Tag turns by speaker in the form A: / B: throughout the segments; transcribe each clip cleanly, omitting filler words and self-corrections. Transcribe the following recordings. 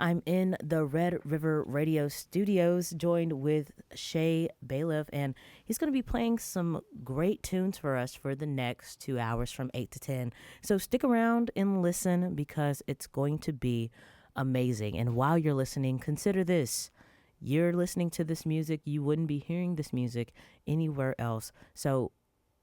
A: I'm in the Red River Radio Studios, joined with Shay Bailiff, and he's going to be playing some great tunes for us for the next 2 hours from 8 to 10. So stick around and listen because it's going to be amazing. And while you're listening, consider this. You're listening to this music. You wouldn't be hearing this music anywhere else. So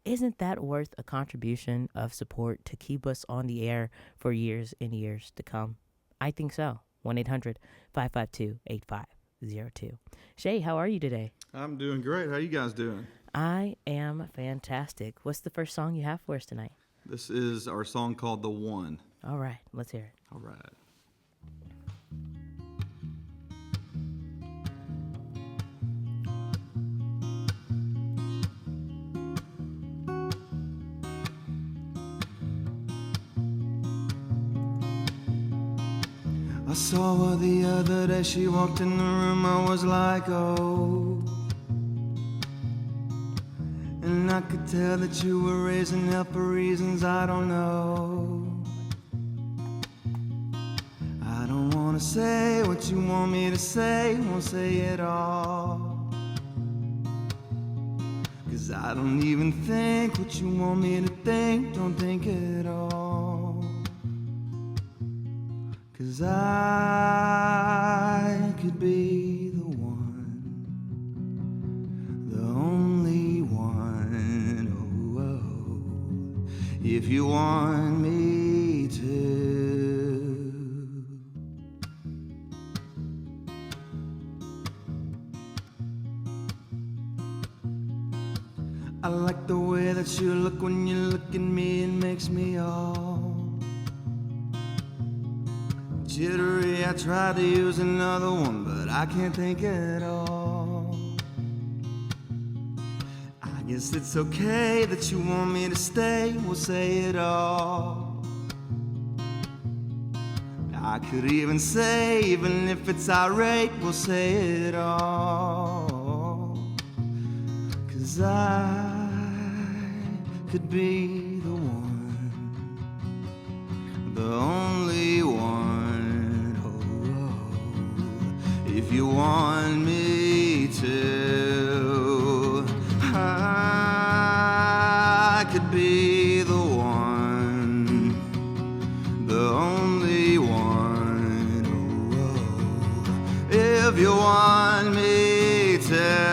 A: isn't that worth a contribution of support to keep us on the air for years and years to come? I think so. 1-800-552-8502. Shay, how are you today?
B: I'm doing great. How you guys doing?
A: I am fantastic. What's the first song you have for us tonight?
B: This is our song called The One.
A: All right, let's hear it.
B: All right. I saw her the other day, she walked in the room, I was like, oh. And I could tell that you were raising hell for reasons I don't know. I don't wanna say what you want me to say, won't say it all. 'Cause I don't even think what you want me to think, don't think at all. 'Cause I could be the one, the only one, oh, oh, if you want me to. I like the way that you look when you look at me, it makes me all jittery. I tried to use another one, but I can't think at all. I guess it's okay that you want me to stay, we'll say it all. I could even say, even if it's irate, we'll say it all. 'Cause I could be the one, the only one, if you want me to. I could be the one, the only one, oh, if you want me to.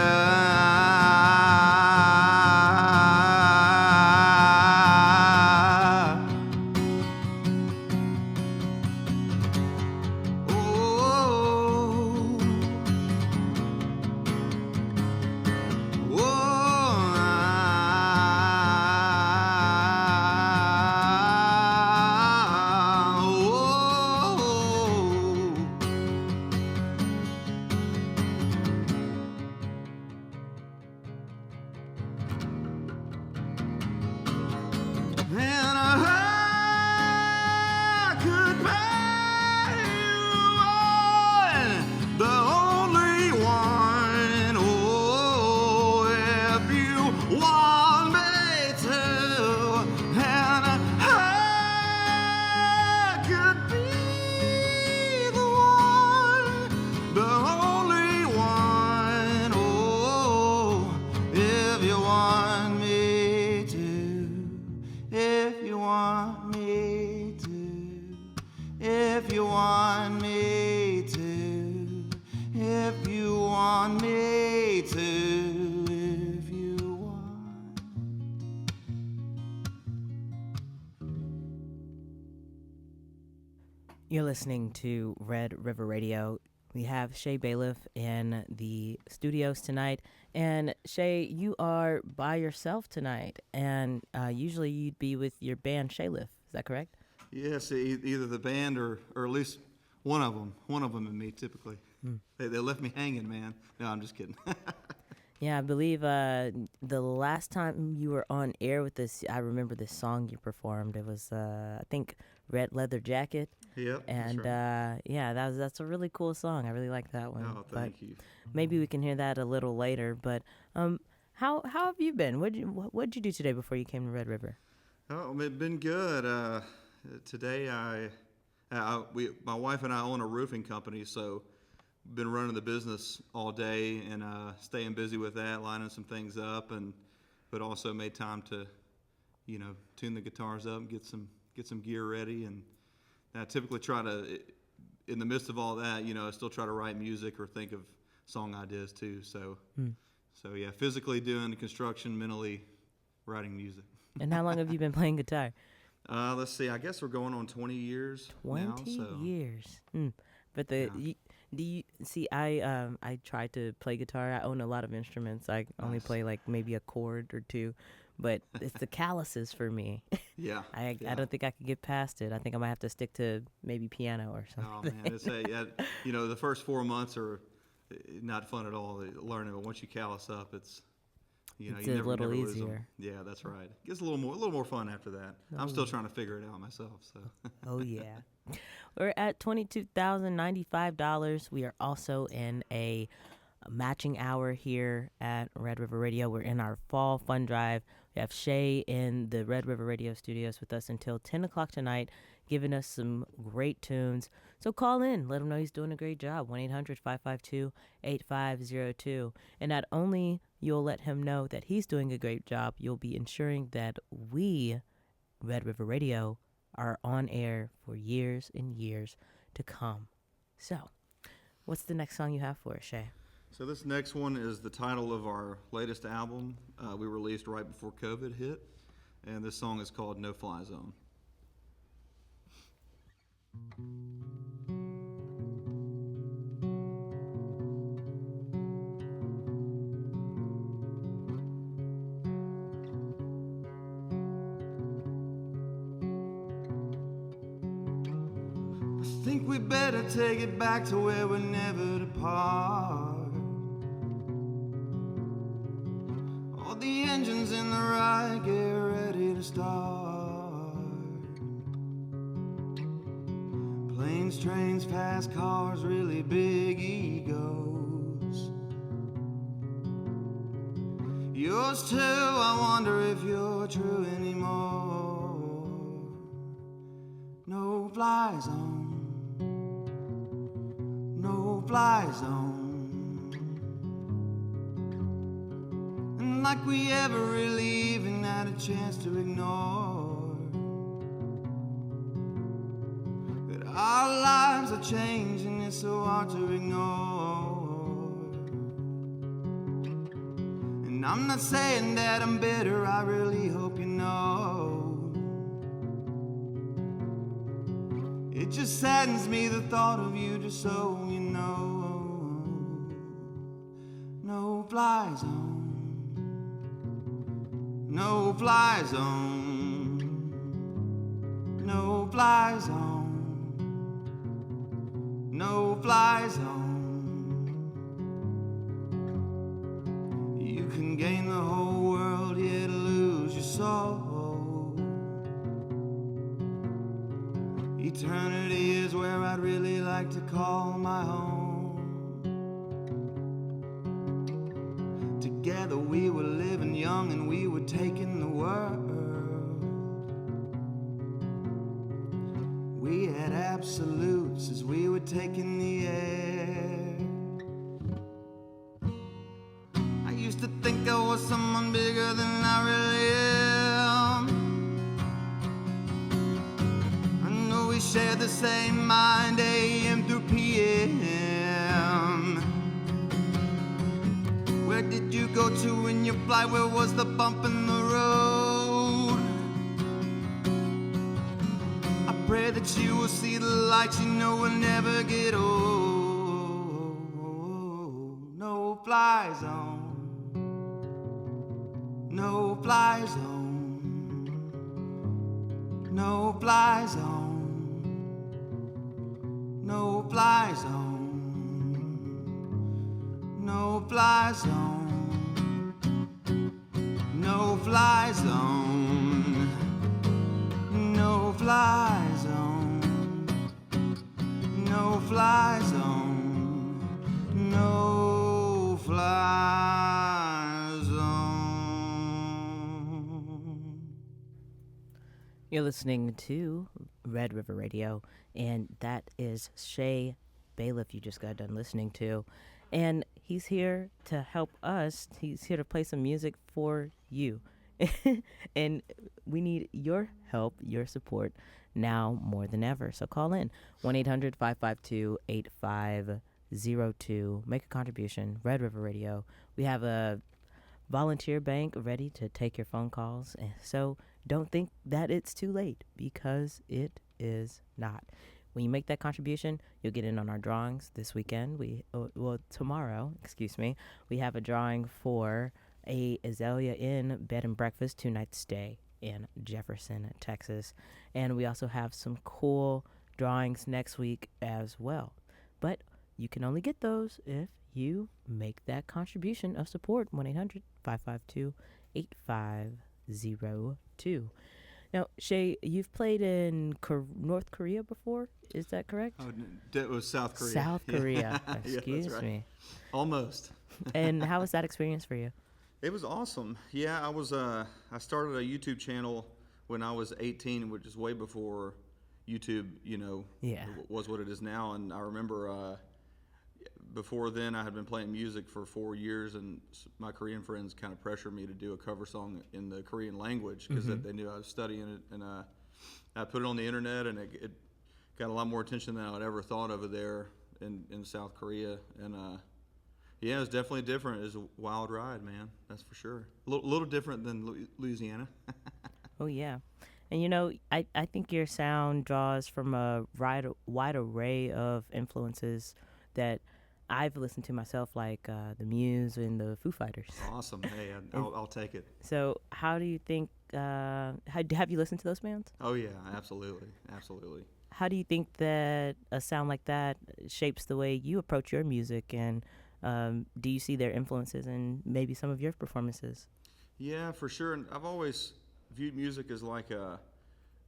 A: You're listening to Red River Radio. We have Shay Bailiff in the studios tonight. And Shay, you are by yourself tonight. And usually you'd be with your band Shayliff. Is that correct?
B: Yes, either the band or at least one of them and me typically. They left me hanging, man. No, I'm just kidding.
A: Yeah, I believe the last time you were on air with us, I remember this song you performed. It was, I think, Red Leather Jacket.
B: Yep.
A: And
B: right.
A: yeah, that's a really cool song. I really like that one.
B: Oh, thank you.
A: Maybe we can hear that a little later. But how have you been? What'd you do today before you came to Red River?
B: Oh, it's been good. Today I My wife and I own a roofing company, so been running the business all day and staying busy with that, lining some things up, but also made time to, tune the guitars up and get some gear ready. And I typically try to, in the midst of all that, I still try to write music or think of song ideas too. So yeah, physically doing the construction, mentally writing music.
A: And how long have you been playing guitar?
B: Let's see. I guess we're going on 20 years
A: 20
B: now. 20
A: years. But do you see? I tried to play guitar. I own a lot of instruments. I only play like maybe a chord or two, but it's the calluses for me.
B: Yeah.
A: I don't think I could get past it. I think I might have to stick to maybe piano or something.
B: Oh man, it's the first 4 months are not fun at all learning, but once you callus up, it's
A: it's
B: you
A: a
B: never,
A: little
B: never lose 'em.
A: easier.
B: Yeah, that's right. It gets a little more fun after that. I'm still trying to figure it out myself. So.
A: Oh yeah. We're at $22,095. We are also in a matching hour here at Red River Radio. We're in our fall fun drive. We have Shay in the Red River Radio studios with us until 10 o'clock tonight, giving us some great tunes. So call in. Let him know he's doing a great job. 1-800-552-8502. And not only you'll let him know that he's doing a great job, you'll be ensuring that we, Red River Radio, are on air for years and years to come. So, what's the next song you have for us, Shay?
B: So this next one is the title of our latest album we released right before COVID hit, and this song is called No Fly Zone. I think we better take it back to where we never depart. All the engines in the right, get ready to start. Planes, trains, fast cars, really big egos. Yours too, I wonder if you're true anymore. No fly zone, no fly zone. And like we ever really even had a chance to ignore that our lives are changing, it's so hard to ignore. And I'm not saying that I'm bitter, I really hope you know. It just saddens me, the thought of you, just so you know. No fly zone, no fly zone, no fly zone, no fly zone. You can gain the whole world yet lose your soul. Eternity is where I'd really like to call my home. Together we were living young and we were taking the world. We had absolutes as we were taking the air. I used to think I was someone bigger than I really am. I know we share the same mind, AM through PM. Where did you go to in your flight? Where was the bump in the road? I pray that you will see the light, you know we'll never get old. No fly zone, no fly zone, no fly zone, no fly zone, no fly zone, no fly zone, no fly zone, no fly zone, no fly zone.
A: You're listening to Red River Radio, and that is Shay Bailiff you just got done listening to. And he's here to help us. He's here to play some music for you. And we need your help, your support now more than ever. So call in 1-800-552-8502. Make a contribution. Red River Radio. We have a volunteer bank ready to take your phone calls. And so don't think that it's too late, because it is not. When you make that contribution, you'll get in on our drawings this weekend. Tomorrow, we have a drawing for a Azalea Inn bed and breakfast 2-night stay in Jefferson, Texas. And we also have some cool drawings next week as well. But you can only get those if you make that contribution of support. 1-800-552-8502. Now, Shay, you've played in North Korea before. Is that correct?
B: Oh, it was South Korea.
A: South Korea. Excuse
B: right.
A: me.
B: Almost.
A: And how was that experience for you?
B: It was awesome. Yeah, I started a YouTube channel when I was 18, which is way before YouTube, was what it is now. And I remember before then I had been playing music for 4 years, and my Korean friends kind of pressured me to do a cover song in the Korean language because they knew I was studying it. And I put it on the internet, and it got a lot more attention than I would ever thought over there in South Korea. And yeah, it was definitely different. It was a wild ride, man. That's for sure. A little different than Louisiana.
A: Oh, yeah. And, I think your sound draws from a wide array of influences that I've listened to myself, like the Muse and the Foo Fighters.
B: Awesome. Hey, I'll take it.
A: So how do you think, have you listened to those bands?
B: Oh, yeah, absolutely. Absolutely.
A: How do you think that a sound like that shapes the way you approach your music, and do you see their influences in maybe some of your performances? Yeah,
B: for sure. And I've always viewed music as like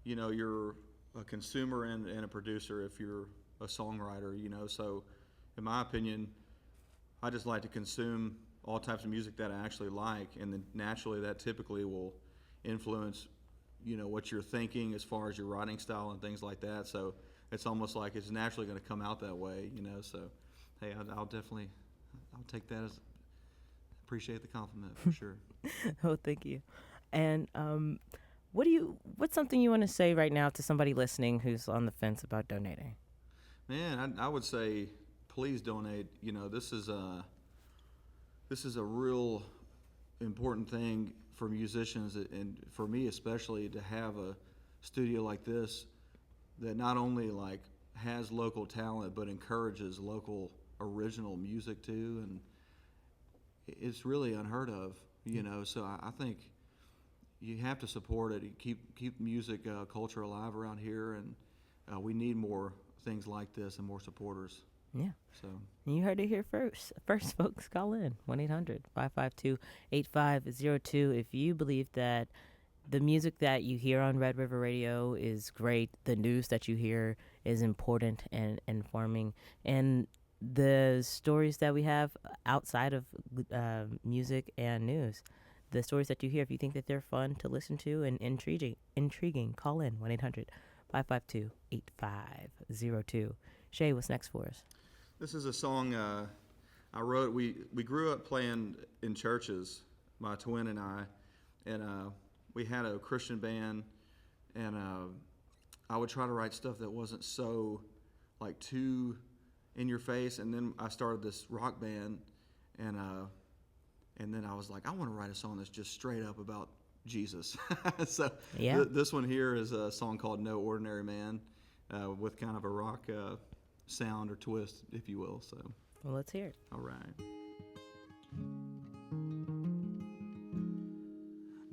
B: you're a consumer and a producer if you're a songwriter, so in my opinion, I just like to consume all types of music that I actually like, and then naturally that typically will influence, what you're thinking as far as your writing style and things like that. So it's almost like it's naturally going to come out that way, so hey, I'll take that as appreciate the compliment for sure.
A: Oh, thank you. And what's something you want to say right now to somebody listening who's on the fence about donating?
B: Man, I would say please donate. This is a real important thing for musicians, and for me especially, to have a studio like this that not only like has local talent but encourages local original music too, and it's really unheard of, so I think you have to support it. Keep music culture alive around here, and we need more things like this and more supporters.
A: Yeah.
B: So
A: you heard it here first. First, folks, call in 1-800-552-8502 if you believe that the music that you hear on Red River Radio is great, the news that you hear is important and informing, and the stories that we have outside of music and news, the stories that you hear, if you think that they're fun to listen to and intriguing, call in 1-800-552-8502. Shay, what's next for us?
B: This is a song I wrote. We grew up playing in churches, my twin and I, and we had a Christian band, and I would try to write stuff that wasn't so like too in your face. And then I started this rock band, and then I was like, I want to write a song that's just straight up about Jesus. So
A: yeah.
B: This one here is a song called No Ordinary Man, with kind of a rock sound or twist, if you will. So
A: well, let's hear it.
B: All right.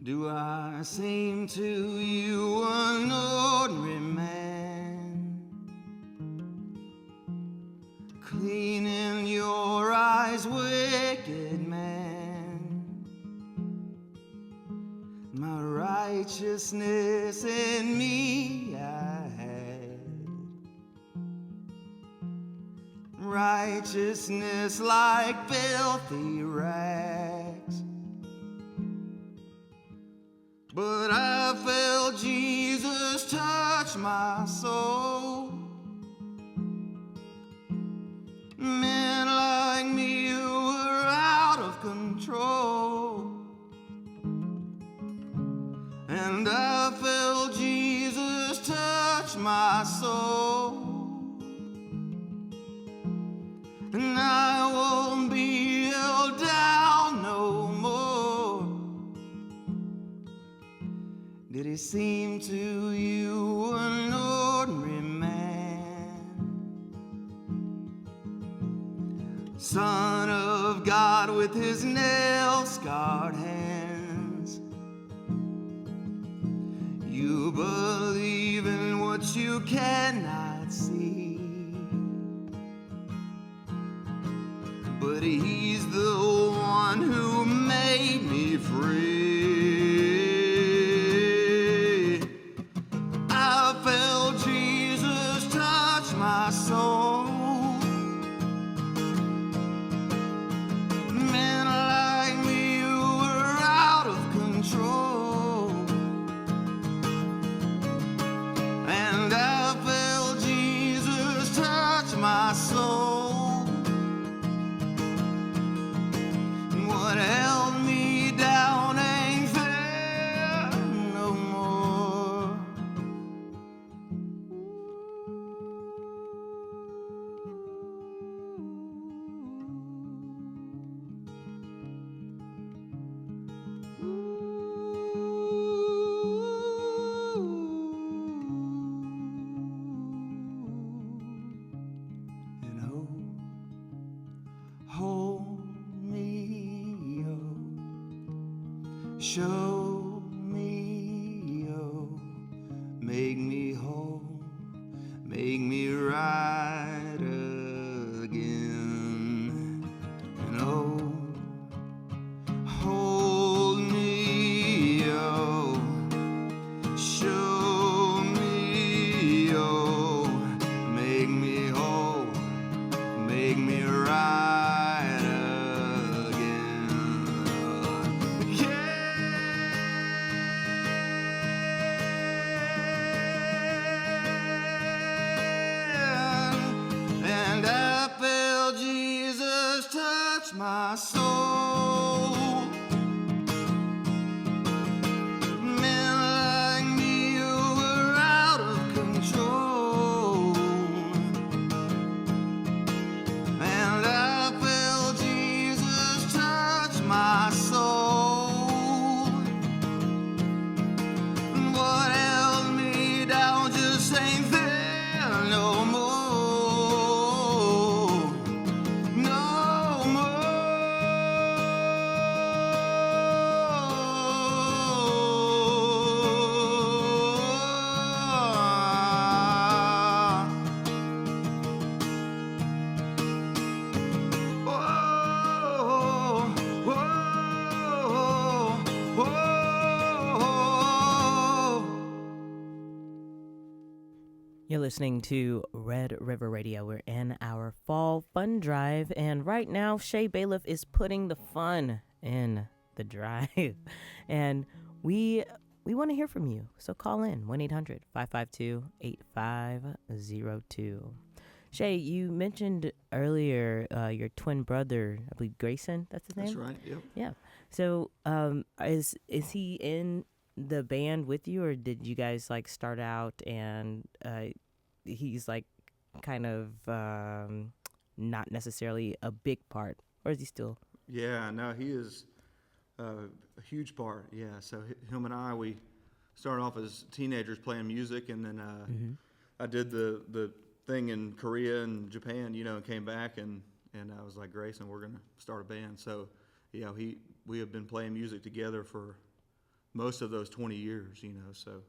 B: Do I seem to you an ordinary man, clean in your eyes, wicked man? My righteousness in me I had, righteousness like filthy rags. But I felt Jesus touch my soul. Men like me were out of control. And I felt Jesus touch my soul. And I won't be held down no more. Did he seem to you an ordinary man? Son of God with his nail-scarred hands. You believe in what you cannot see, but he's the one who made me free. I felt Jesus touch my soul. Men like me were out of control. And I felt Jesus touch my soul. And what held me down ain't there no more. And hold me, oh, show me, oh, make me whole, make me right again. And hold me, oh, show me, oh, make me whole, make me right again. And I felt Jesus touch my soul. Men like me were out of control. And I felt Jesus touch my soul. And what held me down just ain't there no more. No more. Whoa, whoa, whoa.
A: You're listening to Red River Radio. We're in our fall fun drive, and right now Shay Bailiff is putting the fun in the drive. And we want to hear from you, so call in 1-800-552-8502. Shay, you mentioned earlier your twin brother, I believe Grayson, that's his name?
B: That's right, yep.
A: Yeah. So is he in the band with you, or did you guys like start out and he's like kind of not necessarily a big part, or is he still?
B: Yeah, no, he is a huge part, yeah. So him and I, we started off as teenagers playing music, and then I did the thing in Korea and Japan, and came back, and I was like, Grayson, we're going to start a band. So, we have been playing music together for most of those 20 years, so.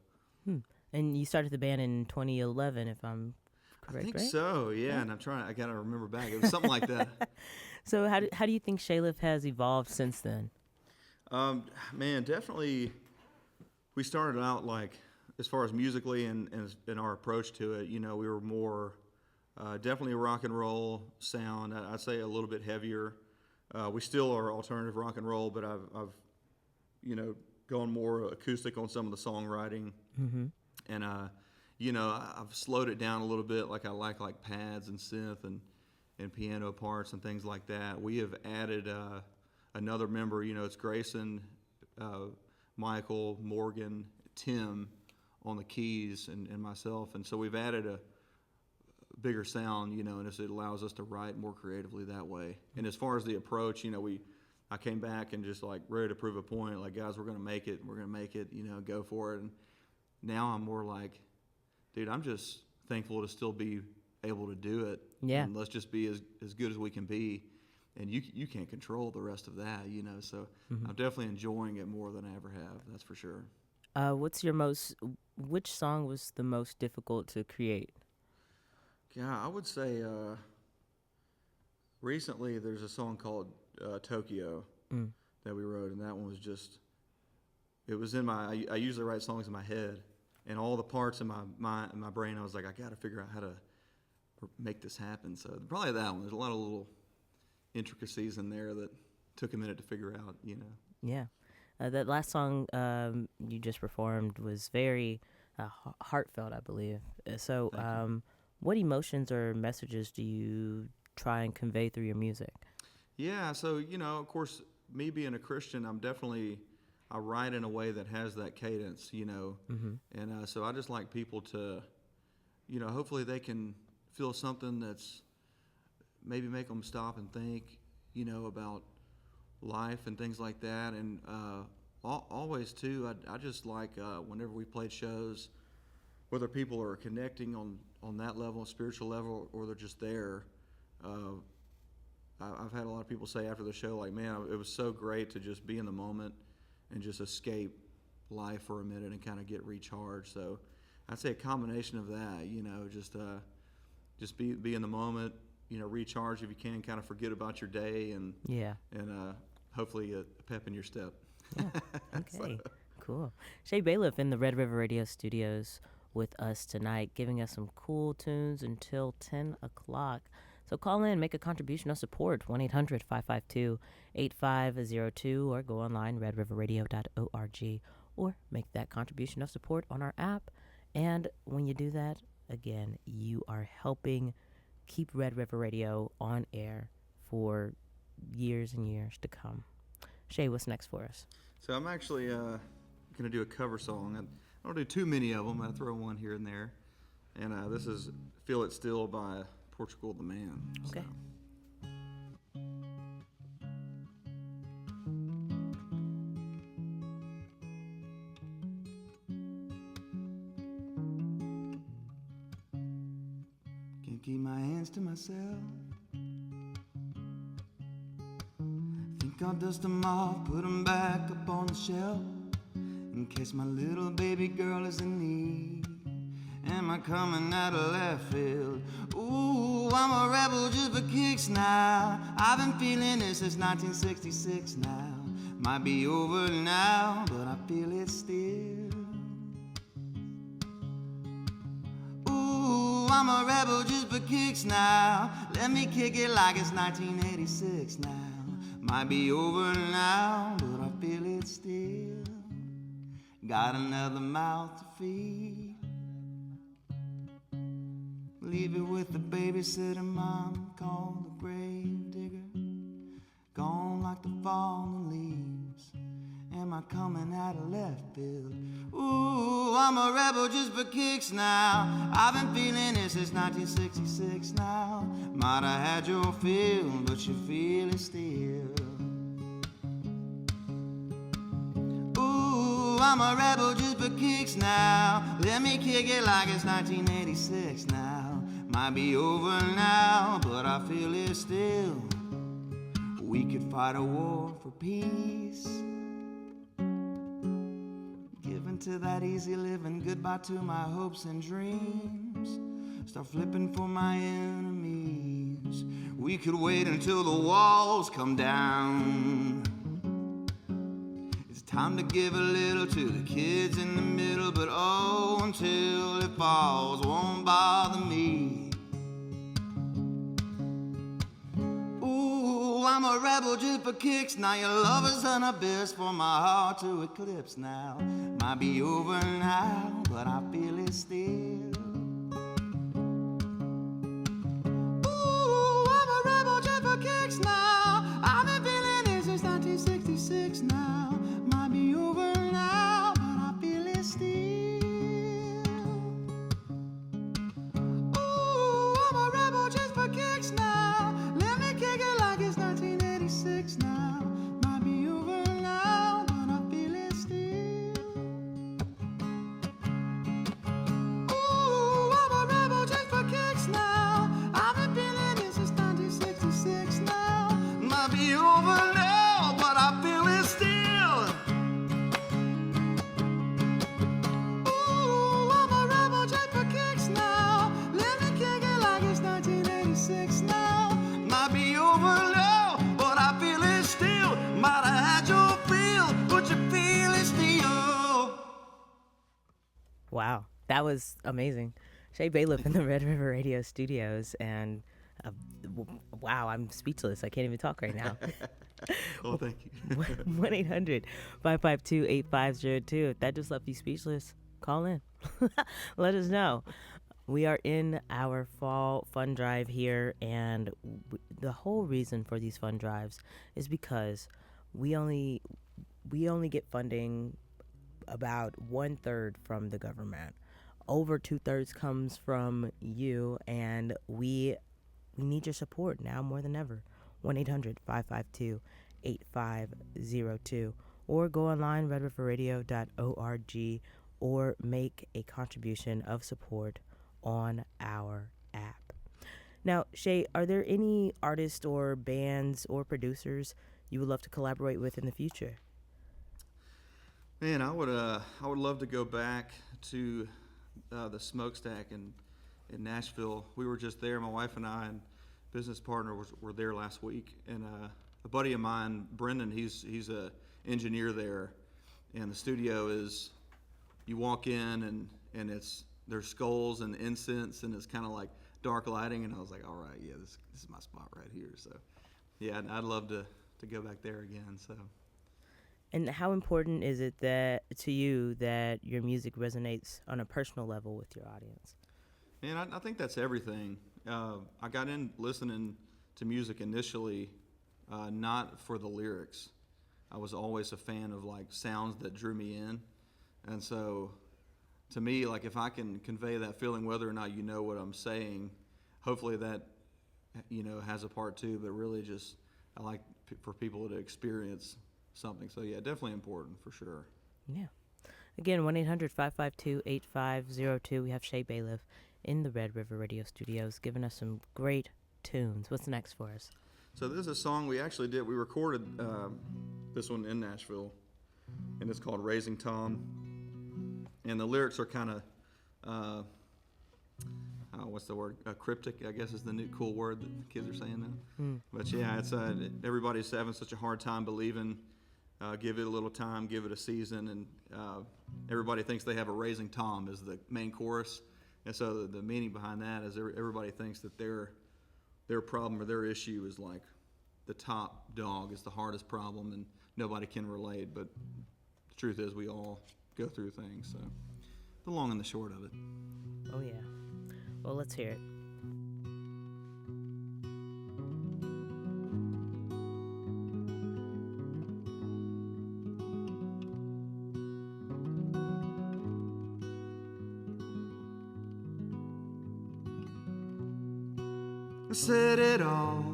A: And you started the band in 2011, if I'm correct,
B: I think
A: right?
B: so, yeah, and I got to remember back. It was something like that.
A: So how do you think Shayliff has evolved since then?
B: Man, definitely, we started out like, as far as musically and our approach to it, we were more definitely a rock and roll sound. I'd say a little bit heavier. We still are alternative rock and roll, but I've gone more acoustic on some of the songwriting.
A: Mm-hmm.
B: And, I've slowed it down a little bit. Like I like pads and synth and piano parts and things like that. We have added another member. It's Grayson, Michael, Morgan, Tim on the keys, and myself. And so we've added a bigger sound, and it allows us to write more creatively that way. And as far as the approach, I came back and just like ready to prove a point. Like, guys, we're going to make it. Go for it. And now I'm more like, dude, I'm just thankful to still be able to do it.
A: Yeah.
B: And let's just be as good as we can be. And you can't control the rest of that, So
A: Mm-hmm.
B: I'm definitely enjoying it more than I ever have. That's for sure.
A: Which song was the most difficult to create?
B: Yeah, I would say recently there's a song called Tokyo that we wrote, and that one was just, it was in I usually write songs in my head, and all the parts in my brain, I was like, I got to figure out how to make this happen. So probably that one. There's a lot of little intricacies in there that took a minute to figure out,
A: Yeah. That last song you just performed was very heartfelt, I believe. So what emotions or messages do you try and convey through your music?
B: Yeah, so, of course, me being a Christian, I write in a way that has that cadence,
A: Mm-hmm.
B: And so I just like people to, hopefully they can feel something that's maybe make them stop and think, about life and things like that. And always, too, I just like whenever we played shows, whether people are connecting on that level, spiritual level, or they're just there. I've had a lot of people say after the show, like, man, it was so great to just be in the moment and just escape life for a minute and kind of get recharged. So I'd say a combination of that, just be in the moment, recharge if you can, kind of forget about your day, and hopefully a pep in your step.
A: Yeah. Okay. Cool. Shay Bailiff in the Red River Radio Studios with us tonight, giving us some cool tunes until 10 o'clock. So call in, make a contribution of support, 1-800-552-8502, or go online, redriverradio.org, or make that contribution of support on our app. And when you do that, again, you are helping keep Red River Radio on air for years and years to come. Shay, what's next for us?
B: So I'm actually going to do a cover song. I don't do too many of them. I throw one here and there. And this is Feel It Still by Portugal the Man.
A: Okay.
B: So. Can't keep my hands to myself. Think I'll dust them off, put them back up on the shelf, in case my little baby girl is in need. Am I coming out of left field? Ooh, I'm a rebel just for kicks now. I've been feeling this since 1966 now. Might be over now, but I feel it still. Ooh, I'm a rebel just for kicks now. Let me kick it like it's 1986 now. Might be over now, but I feel it still. Got another mouth to feed. Leave it with the babysitting mom called the grave digger. Gone like the fallen leaves. Am I coming out of left field? Ooh, I'm a rebel just for kicks now. I've been feeling this since 1966 now. Might have had your feel, but you feel it still. Ooh, I'm a rebel just for kicks now. Let me kick it like it's 1986 now. Might be over now, but I feel it still. We could fight a war for peace. Giving to that easy living, goodbye to my hopes and dreams. Start flipping for my enemies. We could wait until the walls come down. It's time to give a little to the kids in the middle, but oh, until it falls won't bother me. I'm a rebel just for kicks. Now your love is an abyss for my heart to eclipse now. Might be over now, but I feel it still. Ooh, I'm a rebel just for kicks now. I've been feeling it since 1966 now. Might be over now, but I feel it still. Ooh, I'm a rebel just for kicks now. Let me kick it like it's 1986 now. Might be over now, but I feel it still. Ooh, I'm a rebel just for kicks now. I've been feeling it since 1966 now. Might be over now, but I feel it still. Ooh, I'm a rebel just for kicks now. Let me kick it like it's 1986 now. Might be over now, but I feel it still. Might have had your feel, but you feel it still.
A: Wow, that was amazing. Shay Bailiff in the Red River Radio Studios, and wow, I'm speechless. I can't even talk right now.
B: Well, thank you.
A: 1-800-552-8502. If that just left you speechless, call in. Let us know. We are in our fall fund drive here, and the whole reason for these fund drives is because we only get funding about 1/3 from the government. Over 2/3 comes from you, and we need your support now more than ever. 1-800-552-8502, or go online, redriverradio.org, or make a contribution of support on our app. Now, Shay, are there any artists or bands or producers you would love to collaborate with in the future?
B: Man, I would love to go back to the smokestack in Nashville. We were just there. My wife and I and business partner were there last week, and a buddy of mine, Brendan, he's a engineer there, and the studio is, you walk in and there's skulls and incense, and it's kind of like dark lighting, and I was like, all right, yeah, this is my spot right here. So yeah, I'd love to go back there again. So.
A: And how important is it that to you that your music resonates on a personal level with your audience?
B: Man, I think that's everything. I got in listening to music initially, not for the lyrics. I was always a fan of like sounds that drew me in, and so to me, like if I can convey that feeling, whether or not you know what I'm saying, hopefully that has a part too. But really, just I like for people to experience something. So yeah, definitely important for sure.
A: Yeah. Again, 1-800-552-8502. We have Shay Bailiff in the Red River Radio Studios giving us some great tunes. What's next for us?
B: So this is a song we actually did. We recorded this one in Nashville, and it's called Raising Tom. And the lyrics are kind of, what's the word? Cryptic, I guess is the new cool word that the kids are saying now. But yeah, it's everybody's having such a hard time believing. Give it a little time, give it a season, and everybody thinks they have a raising Tom is the main chorus. And so the meaning behind that is everybody thinks that their problem or their issue is like the top dog is the hardest problem, and nobody can relate. But the truth is we all go through things. So the long and the short of it.
A: Oh, yeah. Well, let's hear it.
B: I said it all,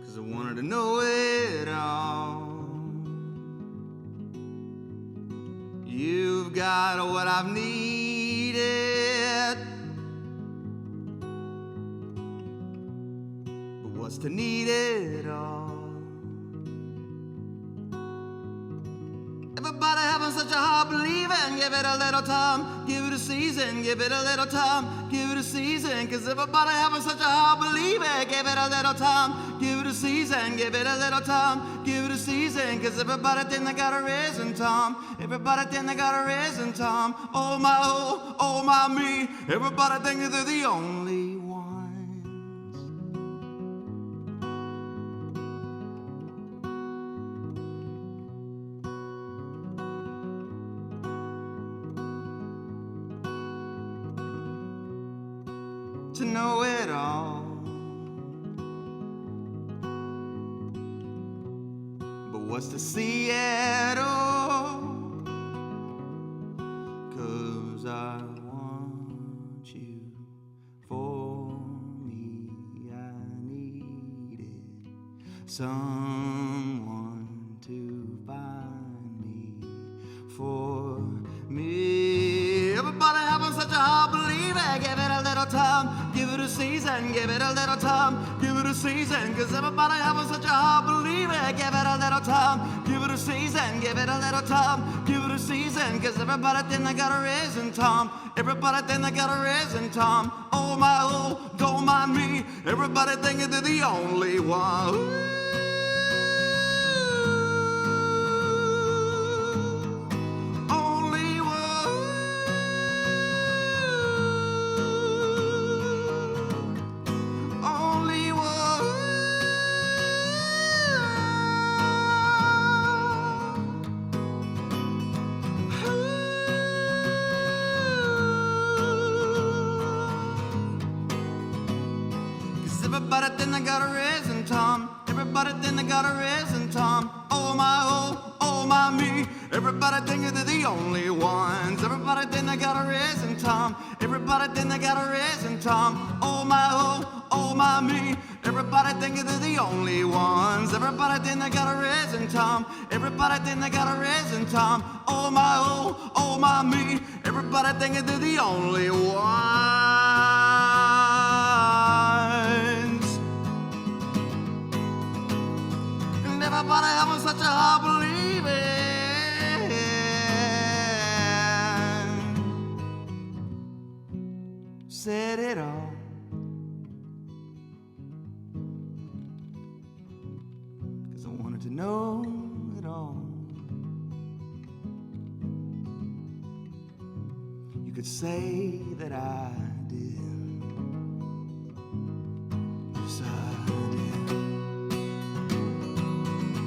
B: 'cause I wanted to know it all. You've got what I've needed, but what's to need it all? Everybody having such a hard believing, give it a little time, give it a season, give it a little time, give it a season, 'cause everybody having such a hard believing, give it a little time, give it a season, give it a little time, give it a season, 'cause everybody think they got a raising Tom, everybody think they got a raising Tom, oh my me, everybody think that they're the only one. to know it all. But what's to see at all? 'Cause I want you for me. I needed someone to find me for me. Everybody having such a hard believer. Give it a little time, give it a season, give it a little time, give it a season. 'Cause everybody having such a hard believer. Give it a little time, give it a season, give it a little time, give it a season. 'Cause everybody think they got a reason, Tom. Everybody think they got a reason, Tom. Oh my, oh, don't mind me. Everybody thinking they're the only one. Ooh. Only one. Only one. Everybody think they got a reason, Tom. Everybody think they got a reason, Tom. Oh my me. Everybody think they're the only ones. Everybody think they got a reason, Tom. Everybody think they got a reason, Tom. Oh my me. Everybody think they're the only ones. Everybody think they got a reason, Tom. Everybody think they got a reason, Tom. Oh my me. Everybody think they're the only ones. And everybody having such a hard believing. Said it all. 'Cause I wanted to know it all. You could say that I did. Yes, I did.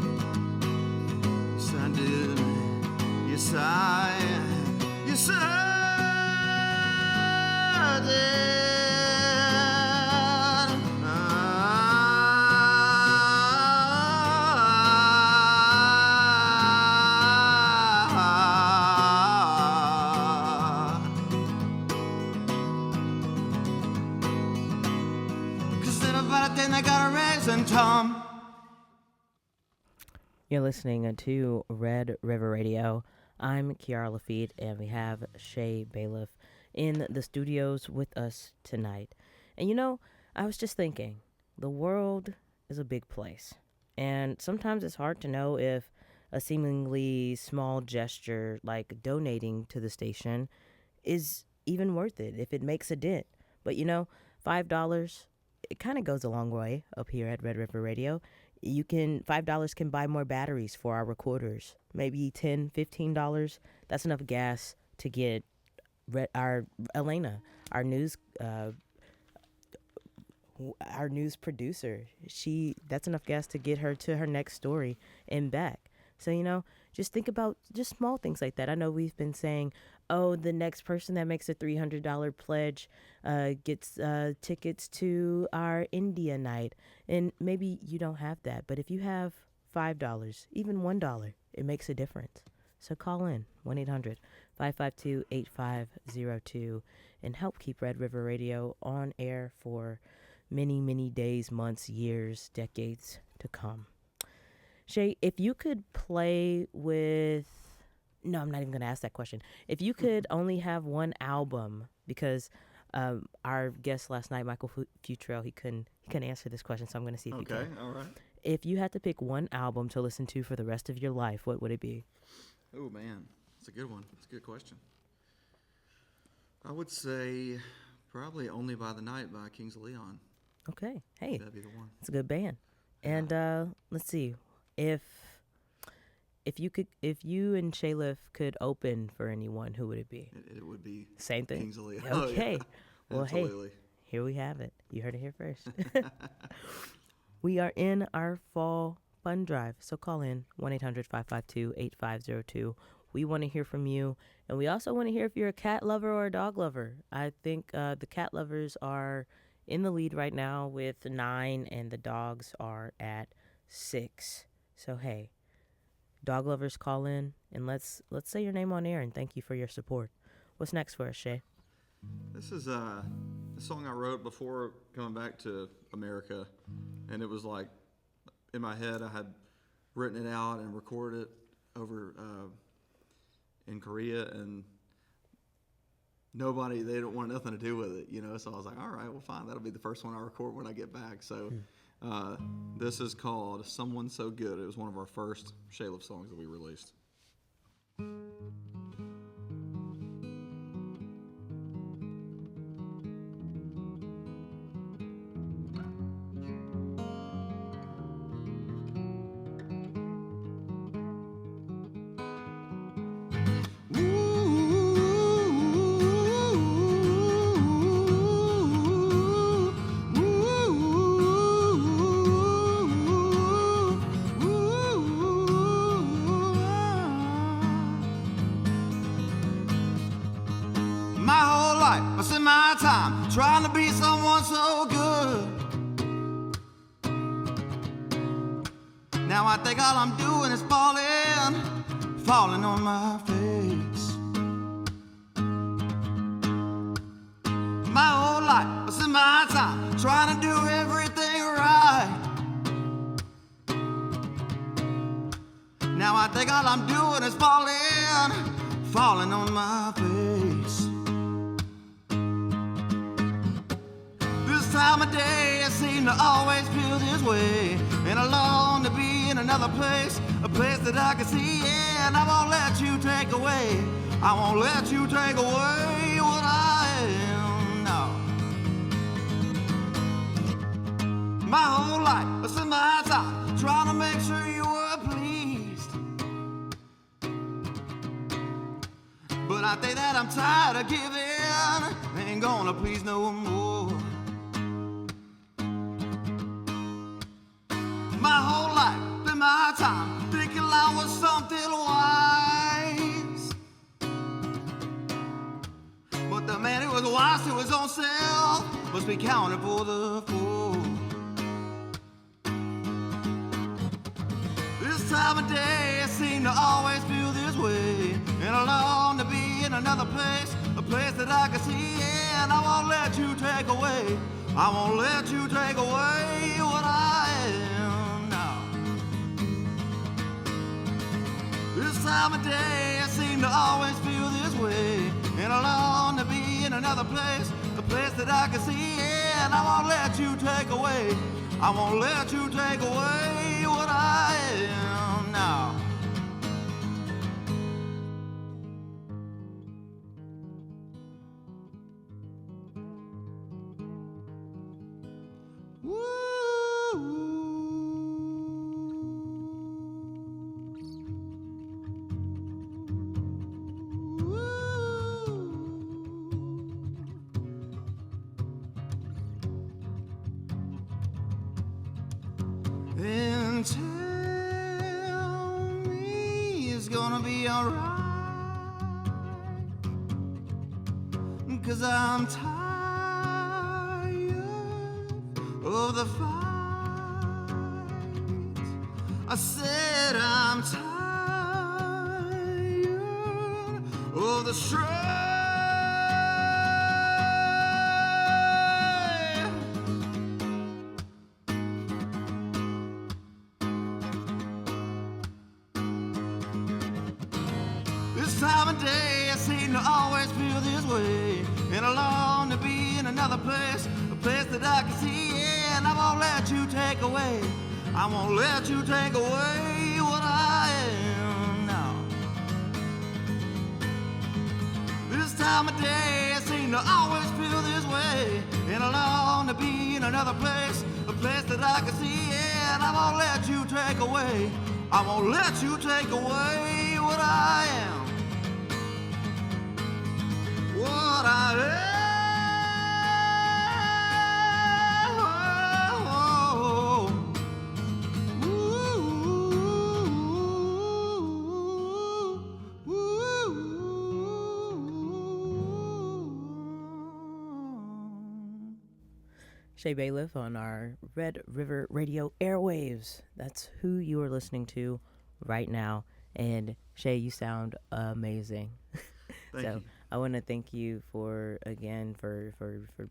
B: Yes, I did. Yes, I did. Tom.
A: You're listening to Red River Radio. I'm Kiara Lafitte, and we have Shay Bailiff in the studios with us tonight. And you know, I was just thinking, the world is a big place. And sometimes it's hard to know if a seemingly small gesture like donating to the station is even worth it, if it makes a dent. But you know, $5, it kind of goes a long way up here at Red River Radio. $5 can buy more batteries for our recorders. Maybe $10, $15. That's enough gas to get our Elena, our news producer. That's enough gas to get her to her next story and back. So, you know, just think about just small things like that. I know we've been saying, oh, the next person that makes a $300 pledge gets tickets to our India night. And maybe you don't have that. But if you have $5, even $1, it makes a difference. So call in 1-800-552-8502 and help keep Red River Radio on air for many, many days, months, years, decades to come. Shay, if you could play with... No, I'm not even going to ask that question. If you could only have one album, because our guest last night, Michael Futrell, he couldn't answer this question, so I'm going to see if he can.
B: Okay, all right.
A: If you had to pick one album to listen to for the rest of your life, what would it be?
B: Oh, man. That's a good one. That's a good question. I would say probably Only by the Night by Kings of Leon.
A: Okay. Hey.
B: That'd be the one.
A: It's a good band. And let's see. If you and Shayliff could open for anyone, who would it be?
B: It would be
A: same thing.
B: Kings of Leon.
A: Okay.
B: Yeah.
A: Well,
B: Absolutely.
A: hey, here we have it. You heard it here first. We are in our fall fund drive, so call in 1-800-552-8502. We want to hear from you. And we also want to hear if you're a cat lover or a dog lover. I think the cat lovers are in the lead right now with 9, and the dogs are at 6. So, hey, dog lovers, call in and let's say your name on air and thank you for your support. What's next for us, Shay?
B: This is a song I wrote before coming back to America, and it was like in my head. I had written it out and recorded it over in Korea, and they don't want nothing to do with it, So I was like, all right, well, fine. That'll be the first one I record when I get back. So this is called "Someone So Good." It was one of our first Shayliff songs that we released. I spend my time trying to be someone so good. Now I think all I'm doing is falling on my face. My whole life I spend my time trying to do everything right. Now I think all I'm doing is falling on my face. This time of day I seem to always feel this way, and I long to be in another place, a place that I can see, and I won't let you take away, I won't let you take away what I am now. My whole life I spent my time trying to make sure you were pleased, but I think that I'm tired of giving, ain't gonna please no more. My whole life, been my time, thinking I was something wise. But the man who was wise to his own self must be counted for the fool. This time of day I seem to always feel this way, and I long to be in another place, a place that I can see, and I won't let you take away, I won't let you take away what I am now. This time of day I seem to always feel this way, and I long to be in another place, a place that I can see, and I won't let you take away, I won't let you take away what I am now. And tell me it's gonna be alright, 'cause I'm tired of the fight. I said I'm tired of the strife. This time of day I seem to always feel this way, and I long to be in another place, a place that I can see, and I won't let you take away, I won't let you take away what I am now. This time of day I seem to always feel this way, and I long to be in another place, a place that I can see, and I won't let you take away, I won't let you take away what I am. What I am. Ooh, ooh, ooh, ooh.
A: Shay Bailiff on our Red River Radio airwaves. That's who you are listening to right now. And Shay, you sound amazing.
B: Thank you.
A: I want to thank you for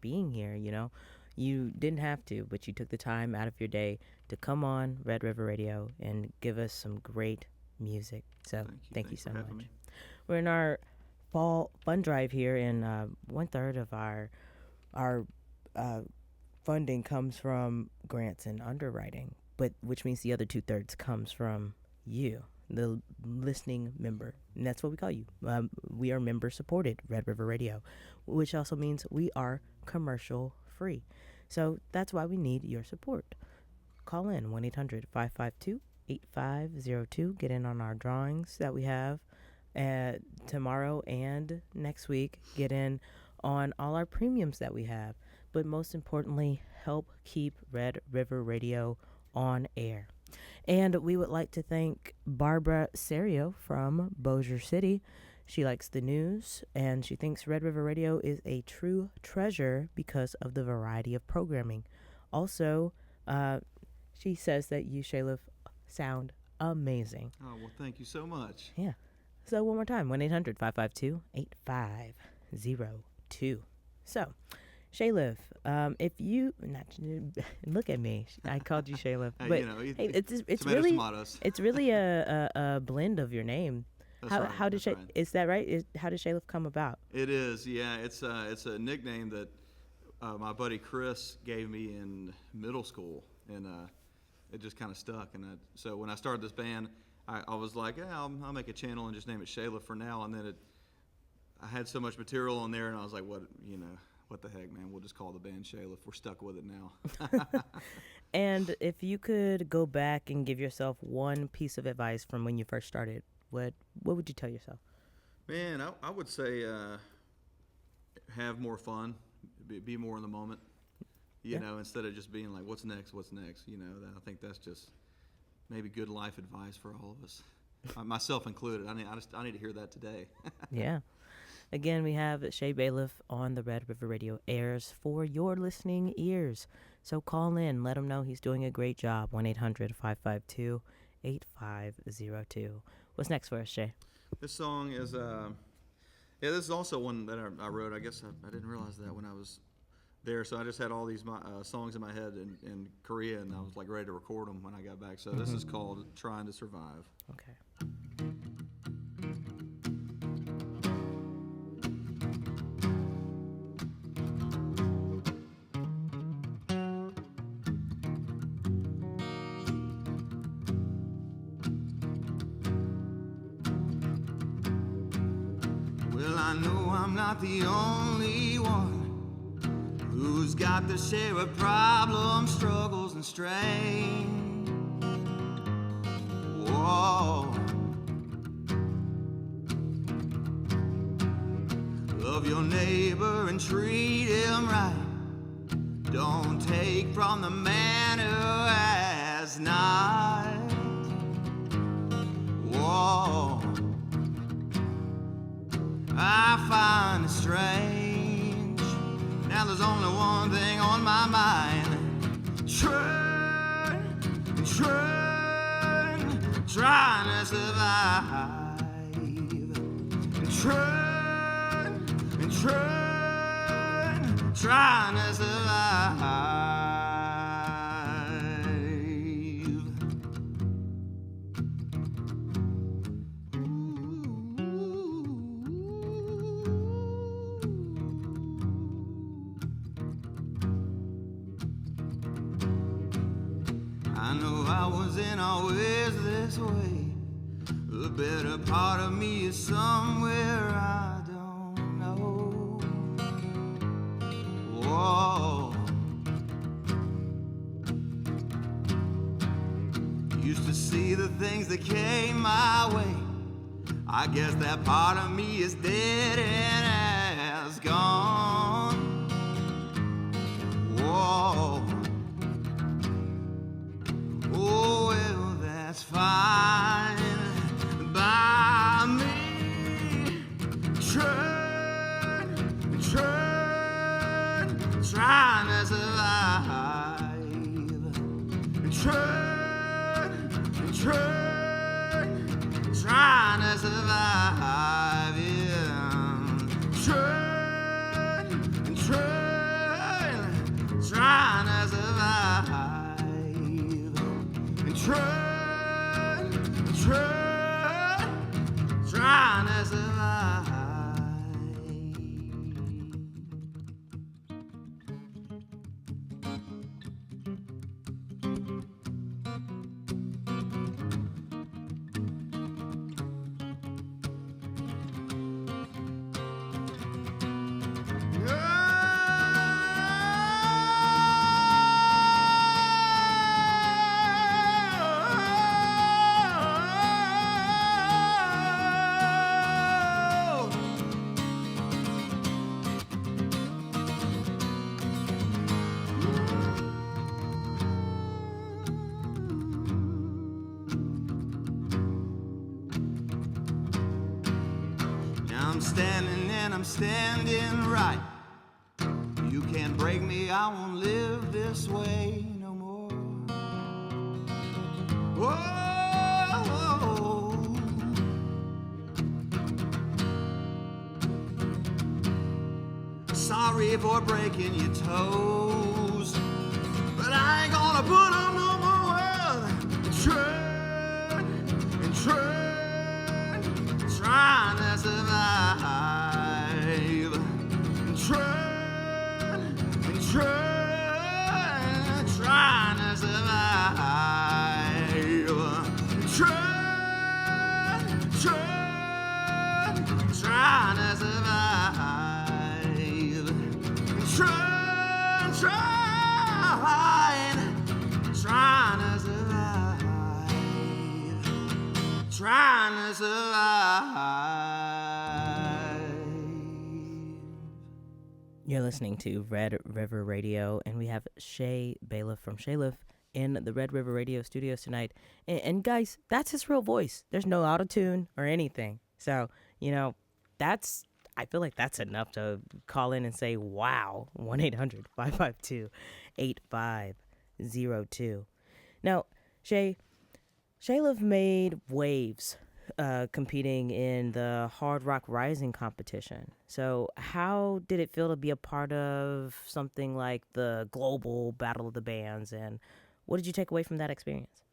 A: being here. You know, you didn't have to, but you took the time out of your day to come on Red River Radio and give us some great music. So thank you so much.
B: Me.
A: We're in our fall fund drive here, and 1/3 of our funding comes from grants and underwriting, but which means the other 2/3 comes from you, the listening member, and that's what we call you. We are member supported Red River Radio, which also means we are commercial free. So that's why we need your support. Call in 1-800-552-8502. Get in on our drawings that we have tomorrow and next week. Get in on all our premiums that we have. But most importantly, help keep Red River Radio on air. And we would like to thank Barbara Serio from Bossier City. She likes the news, and she thinks Red River Radio is a true treasure because of the variety of programming. Also, she says that you, Shayliff, sound amazing.
B: Oh, well, thank you so much.
A: Yeah. So one more time, 1-800-552-8502. So, Shayliff, if you look at me, I called you Shayliff, but it's really a blend of your name. How did is that right? How did Shayliff come about?
B: It is, yeah. It's a nickname that my buddy Chris gave me in middle school, and it just kind of stuck. And so when I started this band, I was like, yeah, I'll make a channel and just name it Shayliff for now. And then I had so much material on there, and I was like, what the heck, man? We'll just call the band Shayliff. We're stuck with it now.
A: And if you could go back and give yourself one piece of advice from when you first started, what would you tell yourself?
B: Man, I would say have more fun, be more in the moment. You know, instead of just being like, what's next? You know, I think that's just maybe good life advice for all of us, myself included. I need to hear that today.
A: Yeah. Again, we have Shay Bailiff on the Red River Radio airs for your listening ears. So call in, let him know he's doing a great job. 1-800-552-8502. What's next for us, Shay?
B: This song is, this is also one that I wrote. I guess I didn't realize that when I was there. So I just had all these songs in my head in Korea, and I was like ready to record them when I got back. So this is called Tryin To Survive.
A: Okay.
B: I know I'm not the only one who's got to share a problems, struggles, and strain. Whoa. Love your neighbor and treat him right. Don't take from the man who has not. Whoa. I find it strange. Now there's only one thing on my mind. Trying to survive. Trying to survive. I know I wasn't always this way. The better part of me is somewhere I don't know. Whoa. Used to see the things that came my way. I guess that part of me is dead and has gone. Whoa. Oh, well, that's fine by me. Trying to survive. trying to survive, yeah. Trying to survive, and trying to survive. I'm standing right. You can't break me, I won't live this way no more. Whoa. Sorry for breaking your toes, but I ain't gonna put on no more. Trying to survive. Trying to survive. Trying to survive. Trying to survive. Trying to survive.
A: You're listening to Red River Radio, and we have Shay Bailiff from Shayliff in the Red River Radio studios tonight. And guys, that's his real voice. There's no auto-tune or anything. So, I feel like that's enough to call in and say, wow, 1-800-552-8502. Now, Shayliff made waves competing in the Hard Rock Rising competition. So how did it feel to be a part of something like the global Battle of the Bands, and what did you take away from that experience?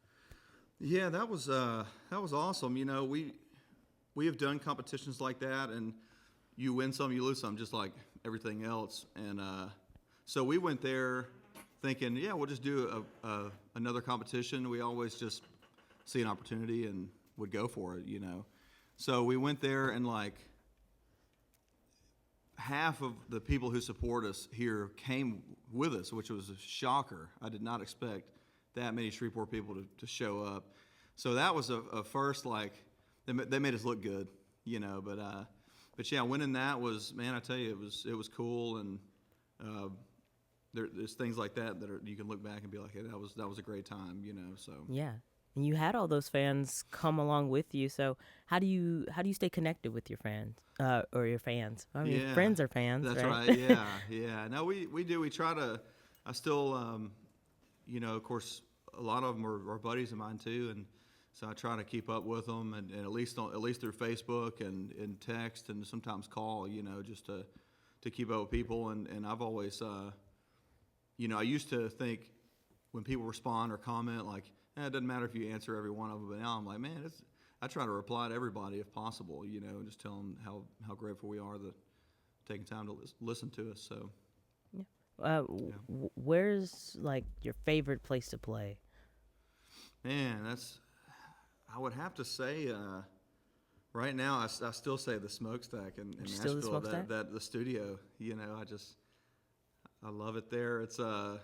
B: Yeah, that was awesome. We have done competitions like that, and you win some, you lose some, just like everything else. And so we went there thinking, yeah, we'll just do another competition. We always just see an opportunity and would go for it, So we went there, and like half of the people who support us here came with us, which was a shocker. I did not expect that many Shreveport people to show up. So that was a first, like, they made us look good, but yeah, winning that was, man, I tell you, it was cool. And there's things like that you can look back and be like, hey, that was a great time, so.
A: Yeah. And you had all those fans come along with you. So how do you stay connected with your friends or your fans? I mean,
B: yeah,
A: friends are fans.
B: That's
A: right.
B: Yeah. No, we do. We try to. I still, of course, a lot of them are buddies of mine too, and so I try to keep up with them, and at least through Facebook and text, and sometimes call. Just to keep up with people. And I've always, I used to think when people respond or comment, like, it doesn't matter if you answer every one of them, but now I'm like, man, I try to reply to everybody if possible, and just tell them how grateful we are that taking time to listen to us. So,
A: yeah. Where's like your favorite place to play?
B: Man, I would have to say, right now I still say the Smokestack in Nashville. The studio, I love it there. It's I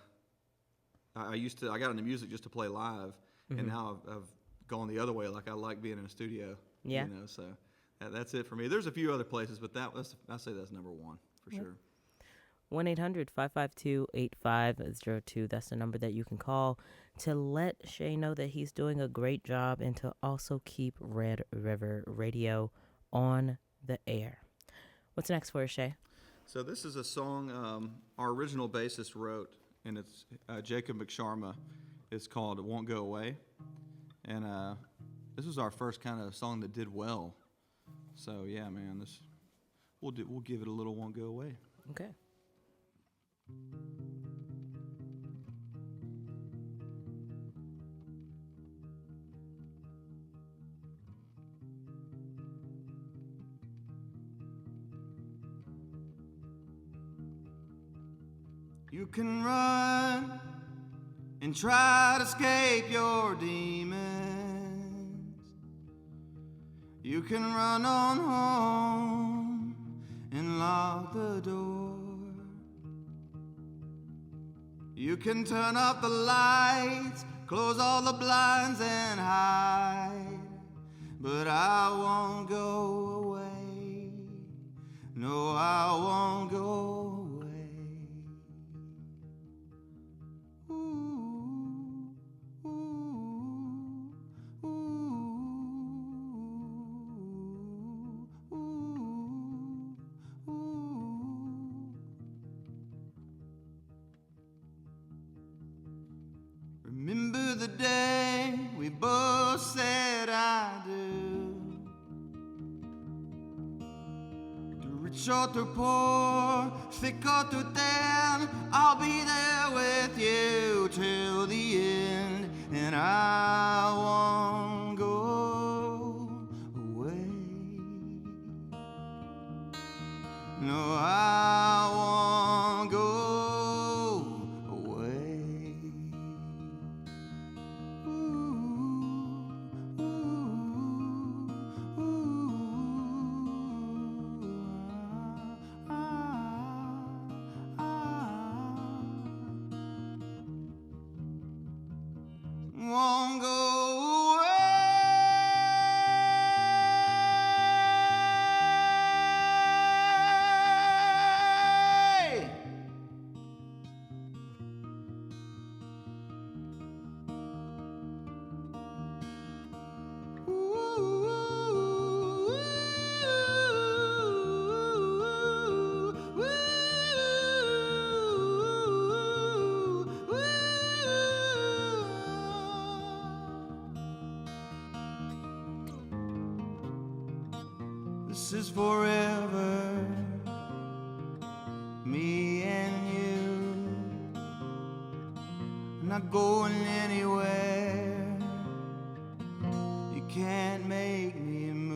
B: got into music just to play live, and now I've gone the other way. Like, I like being in a studio.
A: Yeah.
B: So that's it for me. There's a few other places, but I say that's number one for sure.
A: 1-800-552-8502. That's the number that you can call to let Shay know that he's doing a great job and to also keep Red River Radio on the air. What's next for us, Shay?
B: So this is a song our original bassist wrote, and it's Jacob McSharma. It's called "It Won't Go Away," and this was our first kind of song that did well. So yeah, man, we'll give it a little "Won't Go Away."
A: Okay.
B: You can run and try to escape your demons. You can run on home and lock the door. You can turn off the lights, close all the blinds and hide. But I won't go away. No, I won't go away. Remember the day we both said I do. Through rich or through poor, thick or through thin, I'll be there with you till the end, and I won't go away. No, I won't go away. Won't go away. This is forever, me and you, not going anywhere. You can't make me move.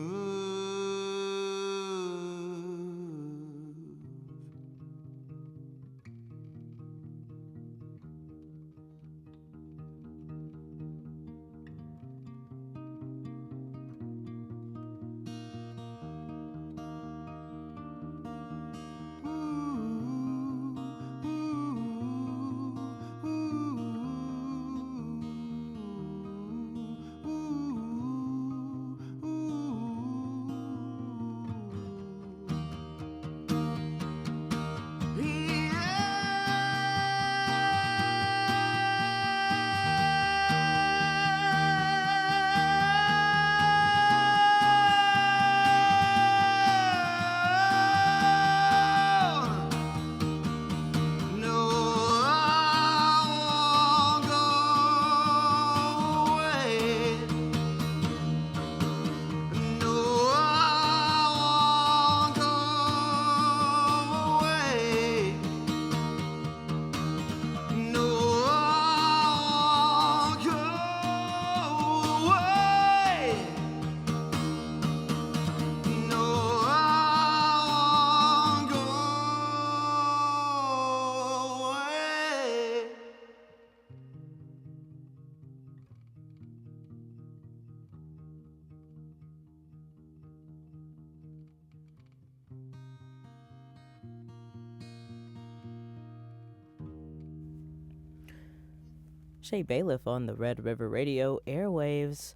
A: Shay Bailiff on the Red River Radio airwaves,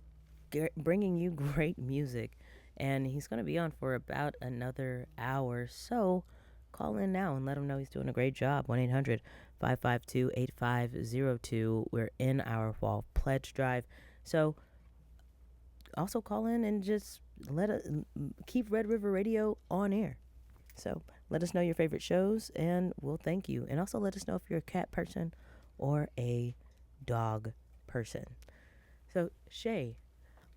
A: bringing you great music. And he's going to be on for about another hour. So call in now and let him know he's doing a great job. 1-800-552-8502. We're in our fall pledge drive. So also call in and just keep Red River Radio on air. So let us know your favorite shows and we'll thank you. And also let us know if you're a cat person or a dog person. So, Shay,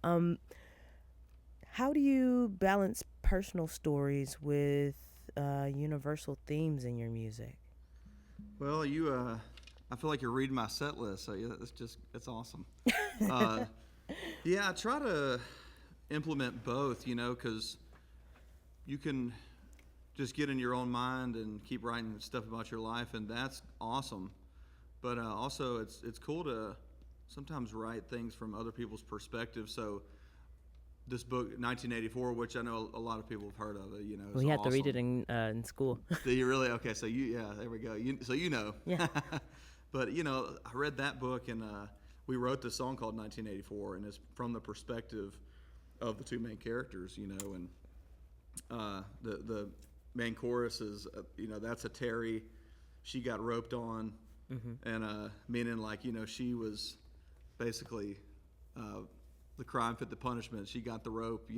A: how do you balance personal stories with universal themes in your music?
B: Well, I feel like you're reading my set list, so yeah, it's awesome. Yeah, I try to implement both, because you can just get in your own mind and keep writing stuff about your life, and that's awesome. But also, it's cool to sometimes write things from other people's perspective. So this book, 1984, which I know a lot of people have heard of it,
A: We had to read it in school.
B: Do you really? Okay, so there we go. So
A: Yeah.
B: But I read that book, and we wrote this song called 1984, and it's from the perspective of the two main characters, and the main chorus is, that's a Terry. She got roped on, and meaning like, she was basically the crime fit the punishment. She got the rope,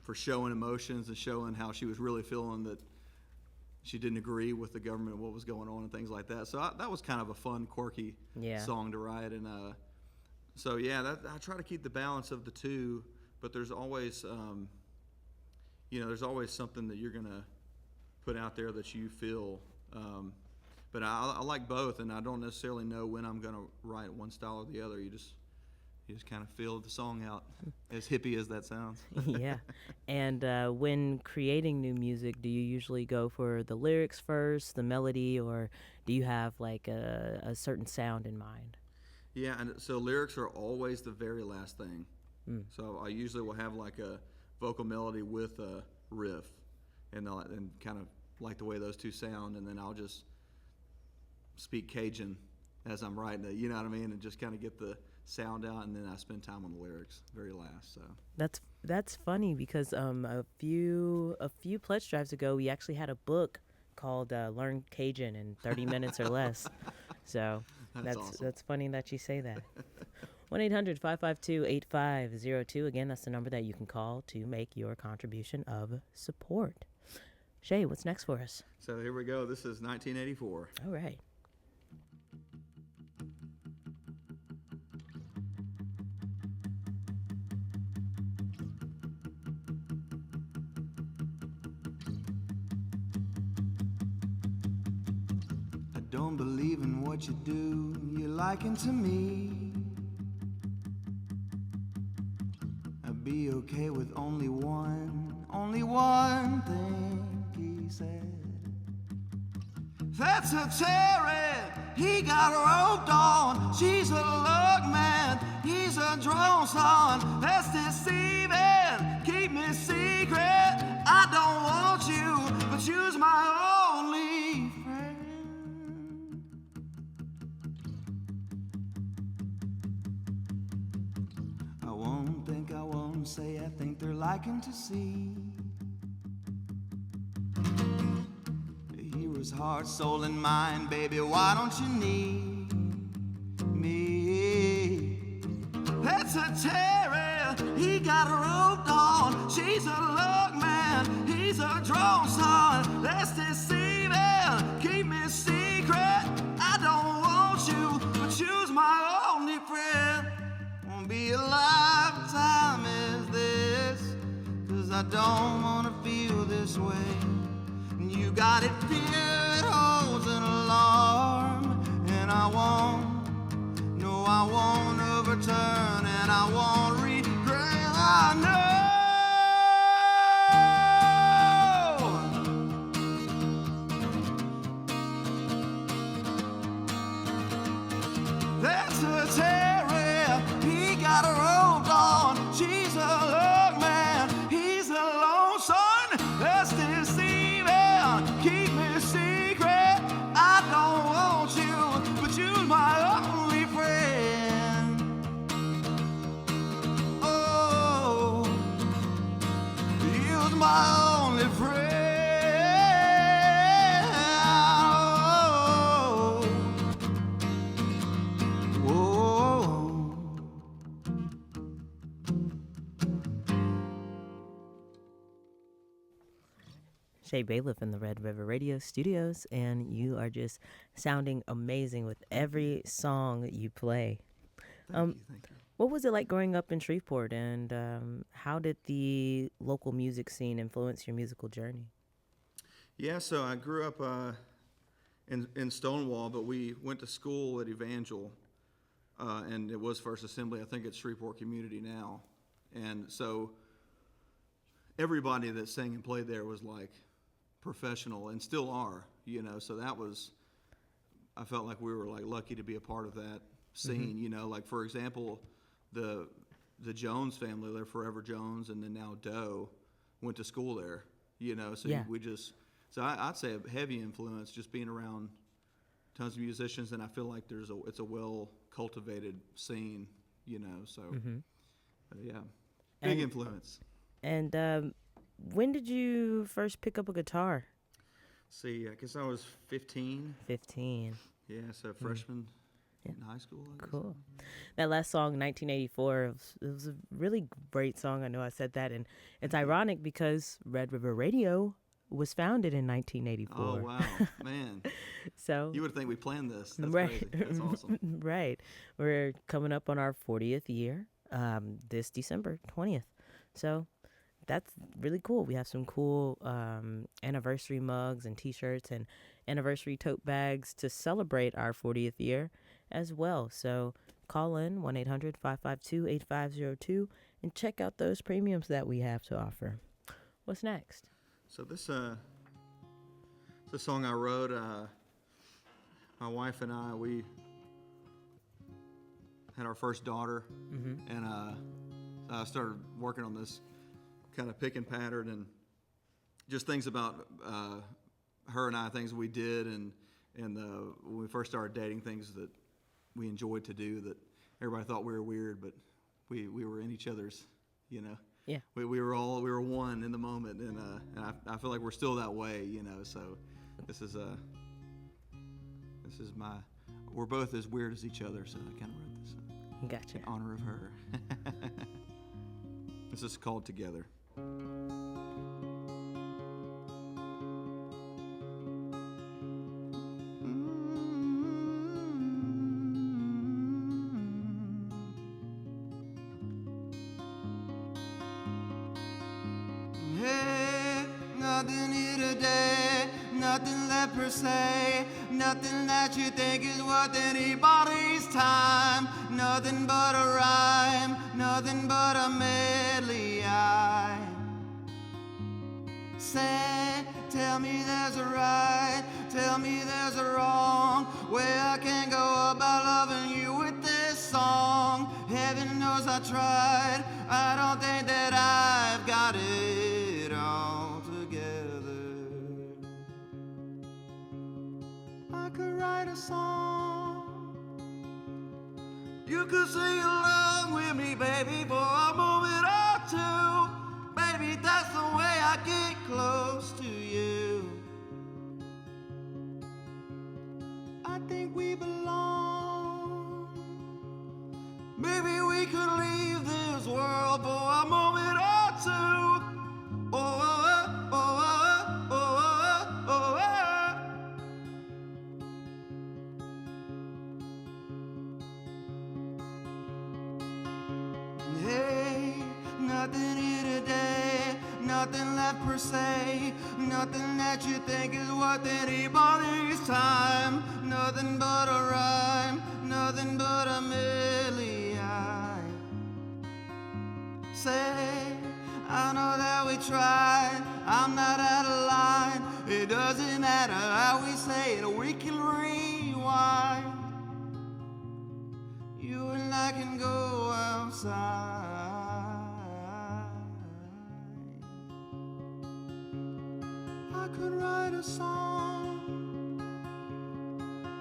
B: for showing emotions and showing how she was really feeling that she didn't agree with the government and what was going on and things like that. So that was kind of a fun, quirky song to write. And so, I try to keep the balance of the two, but there's always, there's always something that you're going to put out there that you feel. But I like both, and I don't necessarily know when I'm going to write one style or the other. You just kind of feel the song out, as hippie as that sounds.
A: Yeah. And when creating new music, do you usually go for the lyrics first, the melody, or do you have like a certain sound in mind?
B: Yeah, and so lyrics are always the very last thing. So I usually will have like a vocal melody with a riff, and kind of like the way those two sound, and then I'll just speak Cajun as I'm writing it, you know what I mean, and just kind of get the sound out, and then I spend time on the lyrics very last. So
A: that's funny because a few pledge drives ago we actually had a book called Learn Cajun in 30 minutes or less. So
B: that's awesome.
A: That's funny that you say that. 1-800-552-8502. Again, that's the number that you can call to make your contribution of support. Shay, what's next for us?
B: So here we go. This is 1984.
A: All right.
B: Don't believe in what you do, you're liking to me. I'd be okay with only one thing, he said. That's a Terry, he got roped on. She's a luck man, he's a drone son. That's deceiving, keep me secret. I don't want you, but you's my only friend. I won't say, I think they're liking to see. He was heart, soul, and mind, baby, why don't you need me? That's a Terry, he got roped on. She's a luck man, he's a drone son. That's deceiving, keep me secret. I don't want you, but you's my only friend. Won't be a lifetime as this, 'cause I don't wanna feel this way. You got it, fear, it holds an alarm, and I won't overturn, and I won't regret. I know that's a Terry, he got a roped on. She's a luck man, he's a lone son. That's deceiving, keep me secret. I don't
A: Shay Bailiff in the Red River Radio Studios, and you are just sounding amazing with every song you play.
B: Thank you.
A: What was it like growing up in Shreveport, and how did the local music scene influence your musical journey?
B: Yeah, so I grew up in Stonewall, but we went to school at Evangel, and it was First Assembly. I think it's Shreveport Community now. And so everybody that sang and played there was like professional and still are, so that was, I felt like we were like lucky to be a part of that scene, like for example, the Jones family, they're Forever Jones, and then now Doe went to school there, so
A: Yeah.
B: I'd say a heavy influence just being around tons of musicians, and I feel like it's a well cultivated scene, so yeah, big influence.
A: And when did you first pick up a guitar?
B: See, I guess I was 15.
A: 15.
B: Yeah, so freshman in high school. I guess.
A: Cool. That last song, 1984, it was a really great song. I know I said that, and it's ironic because Red River Radio was founded in 1984.
B: Oh, wow, man.
A: So
B: you would think we planned this. That's
A: right.
B: crazy. That's awesome.
A: Right. We're coming up on our 40th year this December 20th. So that's really cool. We have some cool anniversary mugs and T-shirts and anniversary tote bags to celebrate our 40th year as well. So call in 1-800-552-8502 and check out those premiums that we have to offer. What's next?
B: So this it's a song I wrote. My wife and we had our first daughter, and I started working on this kind of picking pattern and just things about her and I, things we did, and when we first started dating, things that we enjoyed to do that everybody thought we were weird, but we were in each other's,
A: Yeah.
B: We were one in the moment, and I feel like we're still that way, So this is we're both as weird as each other, so I kind of wrote this
A: Gotcha.
B: in honor of her. This is called Together.
C: Hey, nothing here today, nothing left per se, nothing that you think is worth anybody's time, nothing but a rhyme, nothing but a medley. I say, tell me there's a right, tell me there's a wrong, where I can go about loving you with this song. Heaven knows I tried, I don't think that I've got it all together. I could write a song, you could sing along with me, baby, for a moment or two. Baby, that's the way I get close to you. I think we belong. Maybe we could leave this world for a moment or two. Oh, oh, oh, oh, oh, oh, oh, oh. Hey, nothing here today, nothing left per se, nothing that you think is worth anybody's time, nothing but a rhyme, nothing but a medley. I say, I know that we tried, I'm not out of line, it doesn't matter how we say it, we can rewind. You and I can go outside. I could write a song,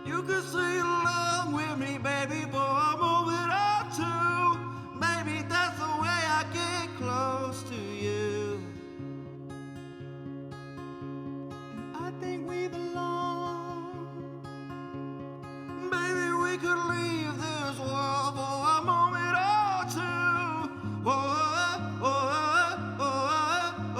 C: you could sing along with me, baby, for a moment or two. Maybe that's the way I get close to you. And I think we belong. Maybe we could leave this world for a moment or two. Oh, oh, oh, oh, oh, oh, oh.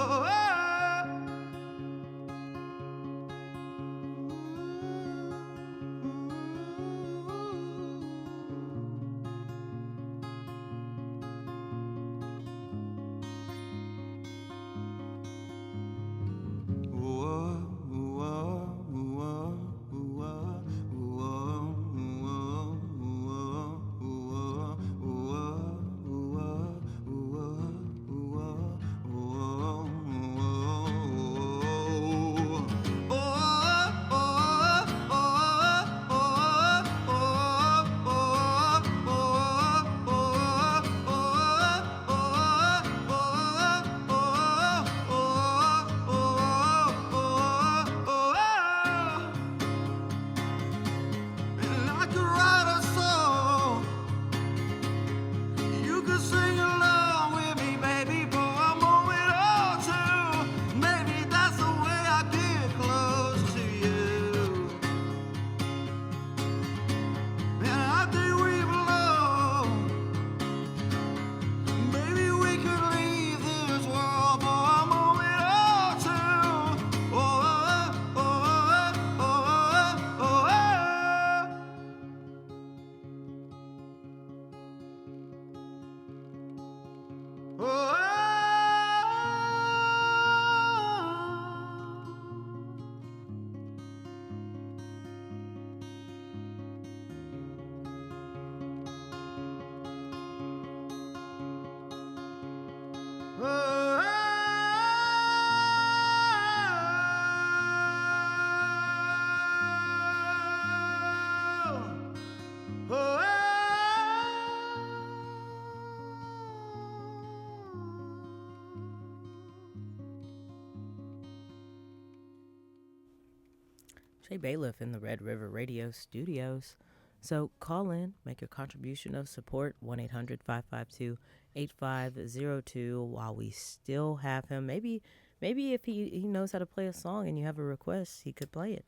A: Shay Bailiff in the Red River Radio Studios. So call in, make your contribution of support, 1-800-552-8502 while we still have him. Maybe if he knows how to play a song and you have a request, he could play it.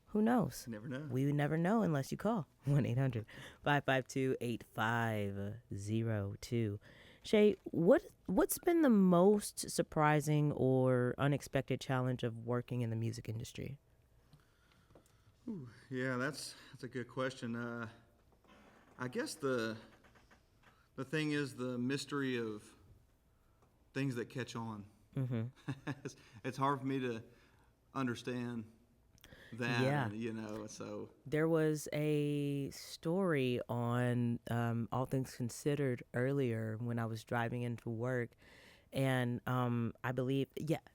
A: Who knows?
B: Never know.
A: We would never know unless you call. 1-800-552-8502. Shay, what's been the most surprising or unexpected challenge of working in the music industry?
B: Ooh, yeah, that's a good question. I guess the thing is the mystery of things that catch on. Mm-hmm. It's hard for me to understand that.
A: Yeah.
B: So
A: there was a story on All Things Considered earlier when I was driving into work, and I believe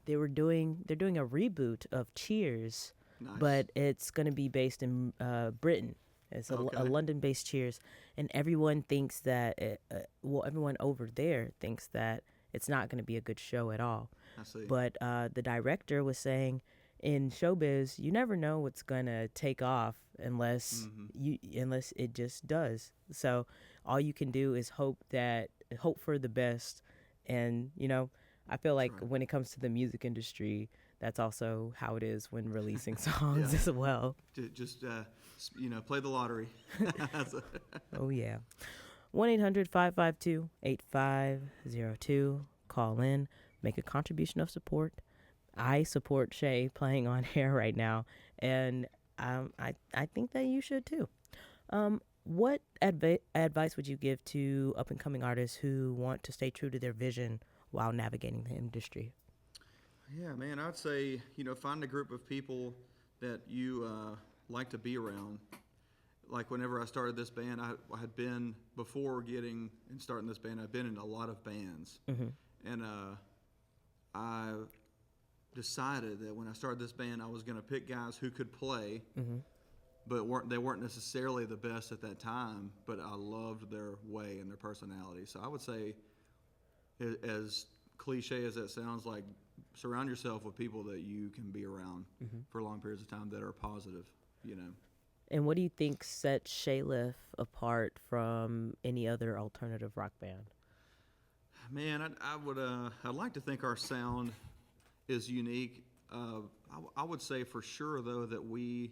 A: they're doing a reboot of Cheers.
B: Nice.
A: But it's going to be based in Britain. It's a London-based Cheers, and everyone thinks that everyone over there thinks that it's not going to be a good show at all.
B: I see.
A: But the director was saying, in showbiz, you never know what's going to take off unless it just does. So all you can do is hope for the best, and I feel like when it comes to the music industry, that's also how it is when releasing songs as well.
B: Just play the lottery.
A: Oh, yeah. 1-800-552-8502. Call in. Make a contribution of support. I support Shay playing on air right now, and I think that you should too. What advice would you give to up-and-coming artists who want to stay true to their vision while navigating the industry?
B: Yeah, man, I'd say, find a group of people that you like to be around. Like whenever I started this band, I had been, before starting this band, I'd been in a lot of bands. Mm-hmm. And I decided that when I started this band, I was going to pick guys who could play, but they weren't necessarily the best at that time, but I loved their way and their personality. So I would say, as cliche as that sounds, like, surround yourself with people that you can be around for long periods of time that are positive,
A: And what do you think sets Shayliff apart from any other alternative rock band?
B: Man, I'd like to think our sound is unique. I would say for sure, though, that we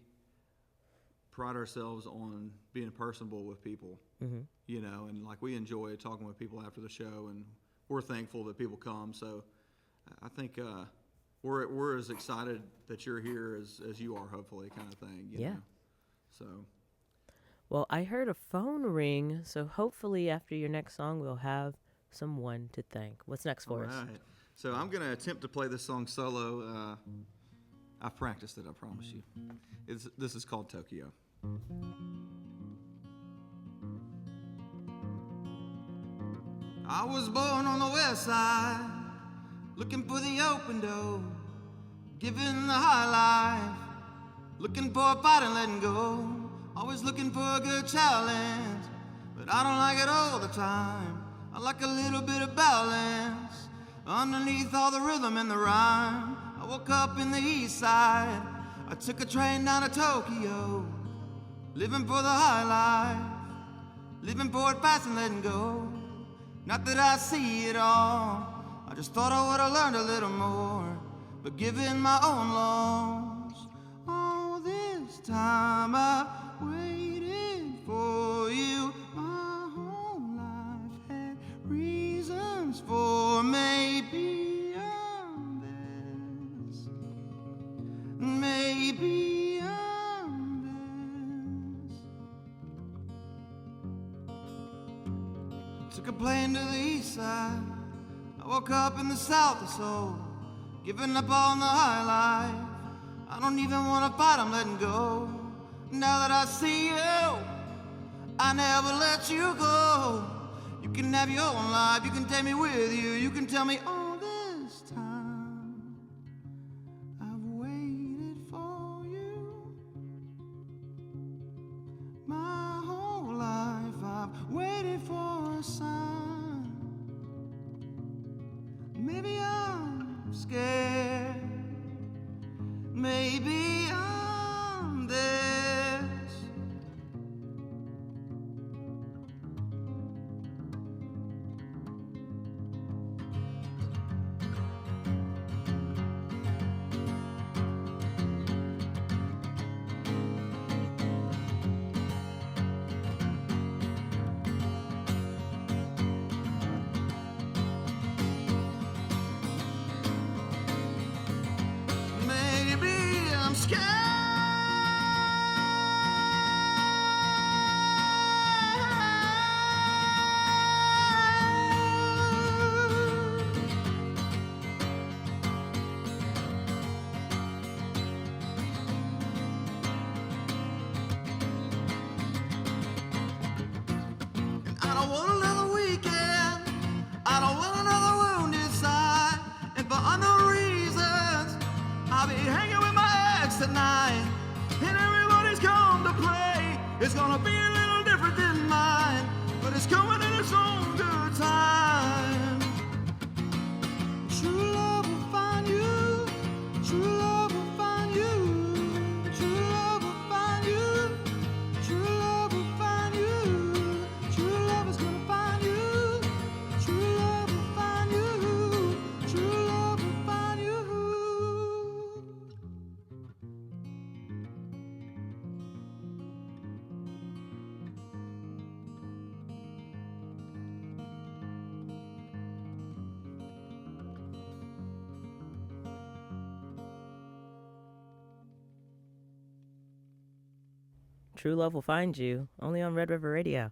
B: pride ourselves on being personable with people, and like we enjoy talking with people after the show, and we're thankful that people come. So I think we're as excited that you're here as you are, hopefully, kind of thing. You know? So.
A: Well, I heard a phone ring, so hopefully after your next song we'll have someone to thank. What's next for us?
B: All right. So I'm going to attempt to play this song solo. I've practiced it, I promise you. This is called Tokyo.
C: I was born on the west side, looking for the open door, giving the high life, looking for a fight and letting go, always looking for a good challenge, but I don't like it all the time. I like a little bit of balance underneath all the rhythm and the rhyme. I woke up in the east side, I took a train down to Tokyo, living for the high life, living for it fast and letting go. Not that I see it all, I just thought I would have learned a little more, but given my own loss, all this time I waited for you. My whole life had reasons for maybe I'm this, maybe I'm this. Took a plane to the east side, I woke up in the south of Seoul, giving up on the high life. I don't even want to fight, I'm letting go. Now that I see you, I never let you go. You can have your own life, you can take me with you, you can tell me all this time I've waited for you. My whole life I've waited for a sign. Maybe I'm scared, maybe I'm It's gonna be a little different than mine, but it's coming in its own good time. True love will find you. True love will find you. True love will find you. True love will find you. True love is gonna find you. True love will find you. True love will find you.
A: True Love Will Find You, only on Red River Radio.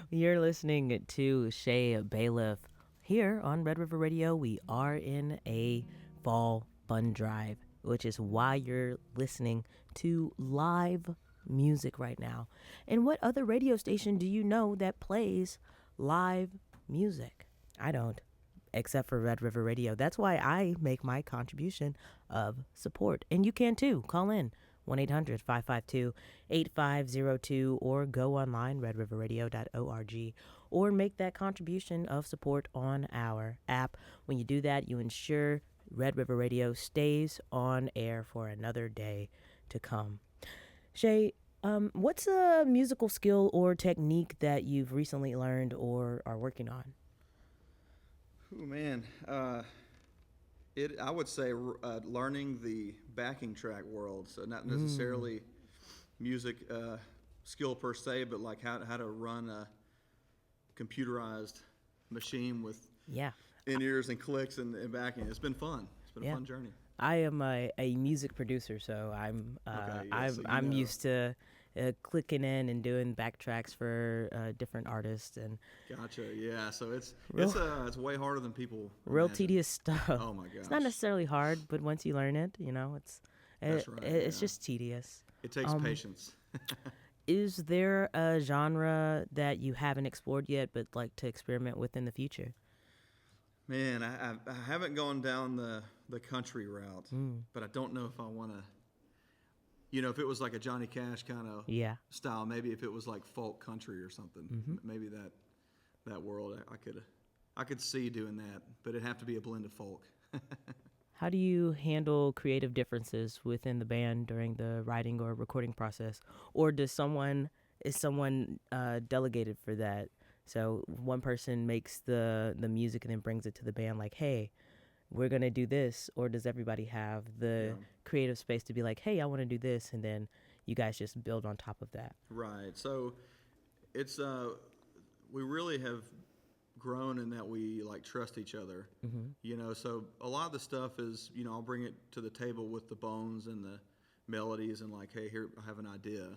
A: You're listening to Shay Bailiff. Here on Red River Radio, we are in a fall fun drive, which is why you're listening to live music right now. And what other radio station do you know that plays live music? I don't, except for Red River Radio. That's why I make my contribution of support. And you can too. Call in 1-800-552-8502 or go online, redriverradio.org, or make that contribution of support on our app. When you do that, you ensure Red River Radio stays on air for another day to come. Shay, what's a musical skill or technique that you've recently learned or are working on?
B: Oh man, I would say learning the backing track world. So not necessarily music skill per se, but like how to run a computerized machine with in-ears and clicks and backing. It's been fun. It's been a fun journey.
A: I am a music producer, so I'm used to clicking in and doing backtracks for different artists and.
B: Gotcha. Yeah. So it's way harder than people.
A: Real
B: imagine.
A: Tedious stuff.
B: Oh my gosh.
A: It's not necessarily hard, but once you learn it, it's just tedious.
B: It takes patience.
A: Is there a genre that you haven't explored yet, but like to experiment with in the future?
B: Man, I haven't gone down the country route, but I don't know if I want to. If it was like a Johnny Cash kind of style, maybe if it was like folk country or something, maybe that world I could see doing that, but it'd have to be a blend of folk.
A: How do you handle creative differences within the band during the writing or recording process, or is someone delegated for that? So one person makes the music and then brings it to the band, like, hey, we're going to do this, or does everybody have the creative space to be like, hey, I want to do this, and then you guys just build on top of that?
B: Right. So it's we really have grown in that we like trust each other. So a lot of the stuff is, I'll bring it to the table with the bones and the melodies and like, hey, here, I have an idea.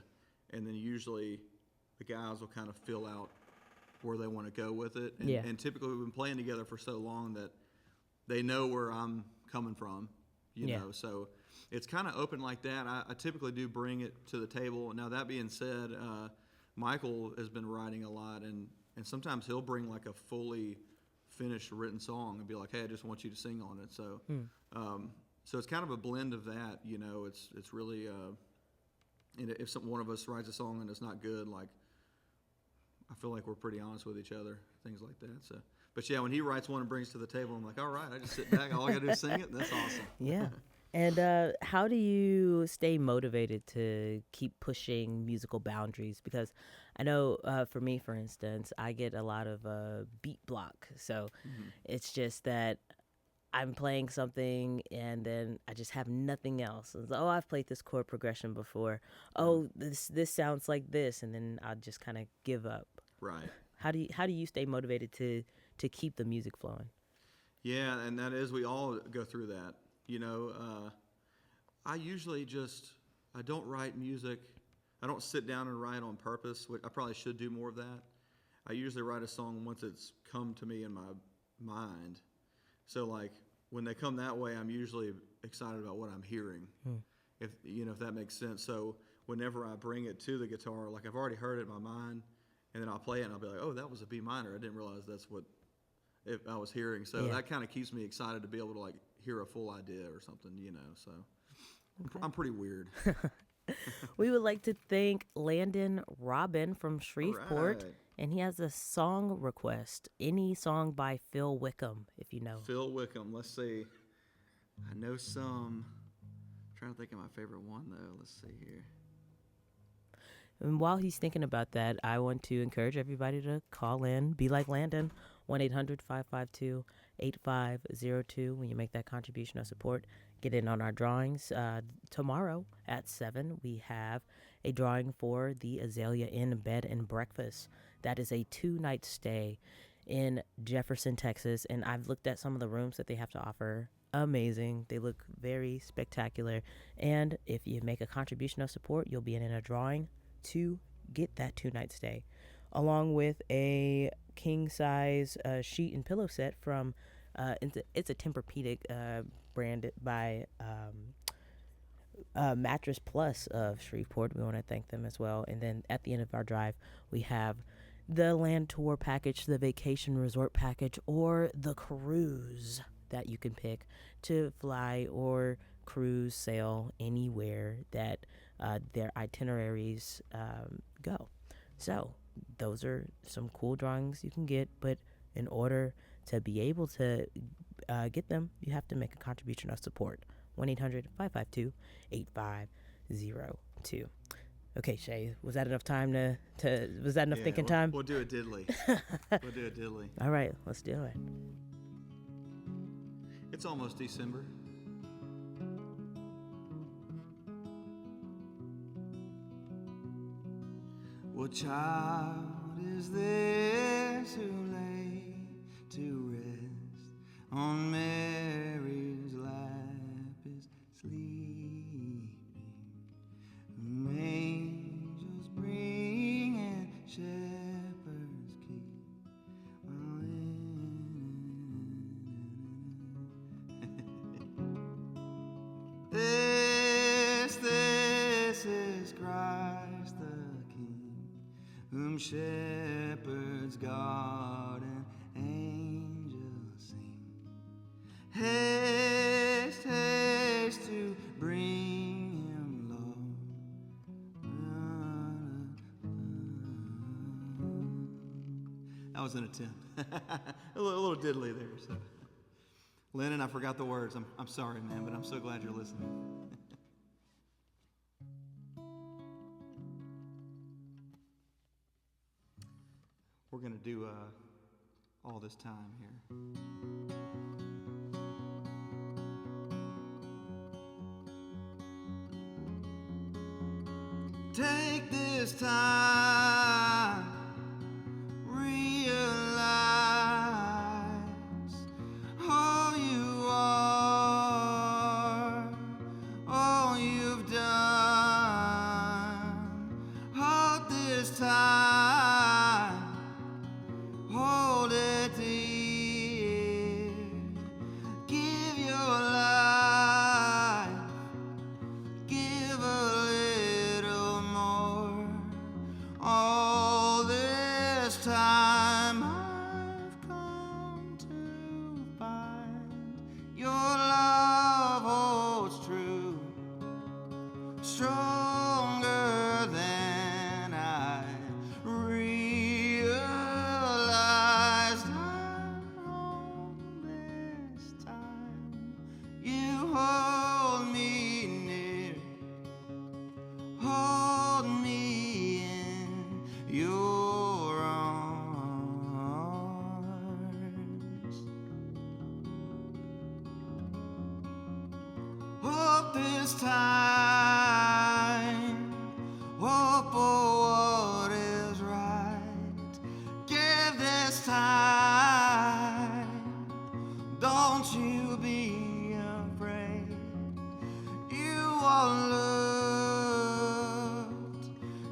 B: And then usually the guys will kind of fill out where they want to go with it. And typically we've been playing together for so long that they know where I'm coming from, know. So it's kind of open like that. I typically do bring it to the table. Now, that being said, Michael has been writing a lot, and sometimes he'll bring like a fully finished written song and be like, hey, I just want you to sing on it. So so it's kind of a blend of that, It's really, and if one of us writes a song and it's not good, like, I feel like we're pretty honest with each other, things like that. So, but yeah, when he writes one and brings it to the table, I'm like, all right, I just sit back. All I got to do is sing it. And that's awesome.
A: Yeah. And how do you stay motivated to keep pushing musical boundaries? Because I know for me, for instance, I get a lot of beat block. So it's just that I'm playing something and then I just have nothing else. It's like, oh, I've played this chord progression before. Oh, this sounds like this, and then I'll just kind of give up.
B: Right.
A: How do you stay motivated to keep the music flowing?
B: Yeah, and that is, we all go through that. I usually I don't write music. I don't sit down and write on purpose. I probably should do more of that. I usually write a song once it's come to me in my mind. So like when they come that way, I'm usually excited about what I'm hearing. If that makes sense. So whenever I bring it to the guitar, like I've already heard it in my mind, and then I'll play it and I'll be like, oh, that was a B minor. I didn't realize that's what I was hearing. So that kind of keeps me excited to be able to like hear a full idea or something, So I'm pretty weird.
A: We would like to thank Landon Robin from Shreveport.
B: right.
A: And he has a song request. Any song by Phil Wickham, if you know.
B: Phil Wickham. Let's see. I know some. I'm trying to think of my favorite one, though. Let's see here.
A: And while he's thinking about that, I want to encourage everybody to call in. Be like Landon, 1-800-552-8502. When you make that contribution of support, get in on our drawings. Tomorrow at 7, we have a drawing for the Azalea Inn Bed and Breakfast. That is a 2-night stay in Jefferson, Texas. And I've looked at some of the rooms that they have to offer. Amazing. They look very spectacular. And if you make a contribution of support, you'll be in a drawing to get that 2-night stay, along with a king-size sheet and pillow set from it's a Tempur-Pedic branded by Mattress Plus of Shreveport. We want to thank them as well. And then at the end of our drive, we have the land tour package, the vacation resort package, or the cruise that you can pick to fly or cruise, sail anywhere that their itineraries go. So those are some cool drawings you can get, but in order to be able to get them, you have to make a contribution of support. 1-800-552-8502. Okay, Shay, was that enough time was that enough thinking time?
B: We'll do a diddly. We'll do a diddly.
A: All right, let's do it.
B: It's almost December. What child is this who lay to rest on Mary's lap is sleeping? Whom angels bring and shepherds keep while This is Christ the King, whom shepherds guard and angels sing. Haste, haste to bring him, Lord. That was an attempt. a little diddly there. So. Lennon, I forgot the words. I'm sorry, man, but I'm so glad you're listening. We're going to do all this time here. Take this time, realize all you are, all you've done. Hold this time, hold it dear. Give your life, give a little more. All this time I've come to find your love holds true, stronger than I realized. I'm home this time. You hold me near, hold me in your arms. Hope this time, hope for what is right. Give this time, don't you be afraid. You are loved,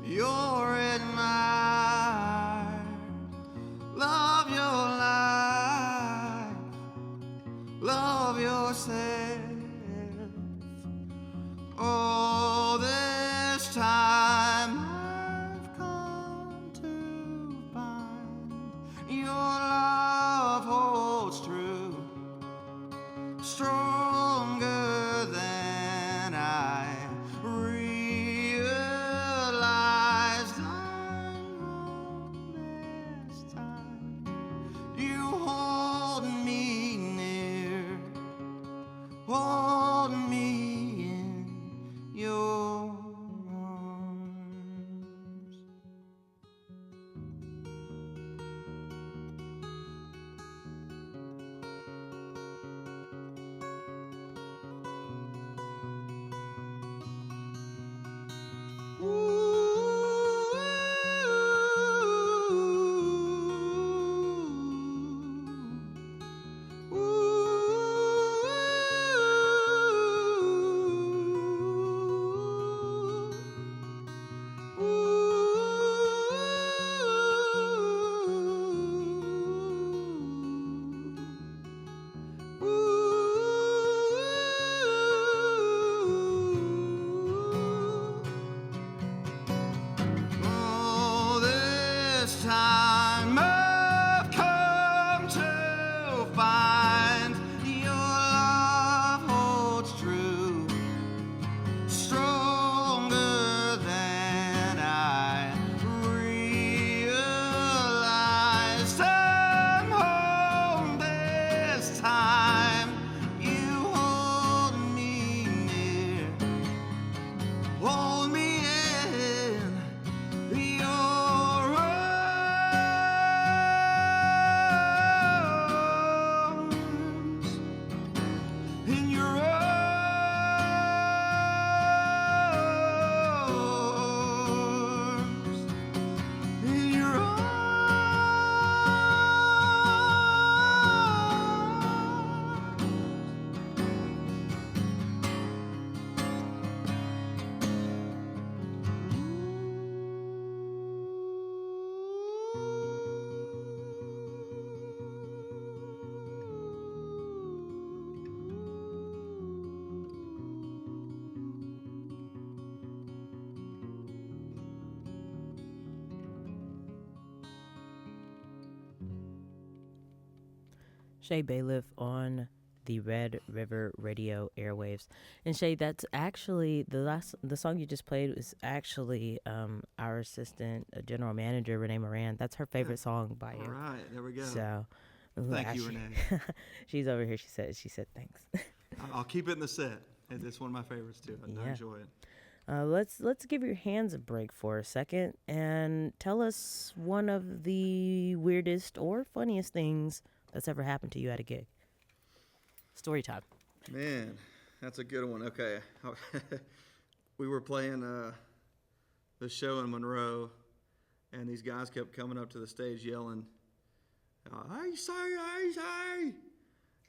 B: you're admired. Love your life, love yourself. All this time
A: Shay Bailiff on the Red River Radio airwaves. And Shay, that's actually the song you just played was actually our assistant general manager Renee Moran. That's her favorite song by you.
B: All right, there we go.
A: So
B: thank you, Renee.
A: She's over here. She said thanks.
B: I'll keep it in the set. It's one of my favorites too. I enjoy it.
A: Let's give your hands a break for a second and tell us one of the weirdest or funniest things that's ever happened to you at a gig. Story time.
B: Man, that's a good one. Okay. We were playing the show in Monroe, and these guys kept coming up to the stage yelling, "I say."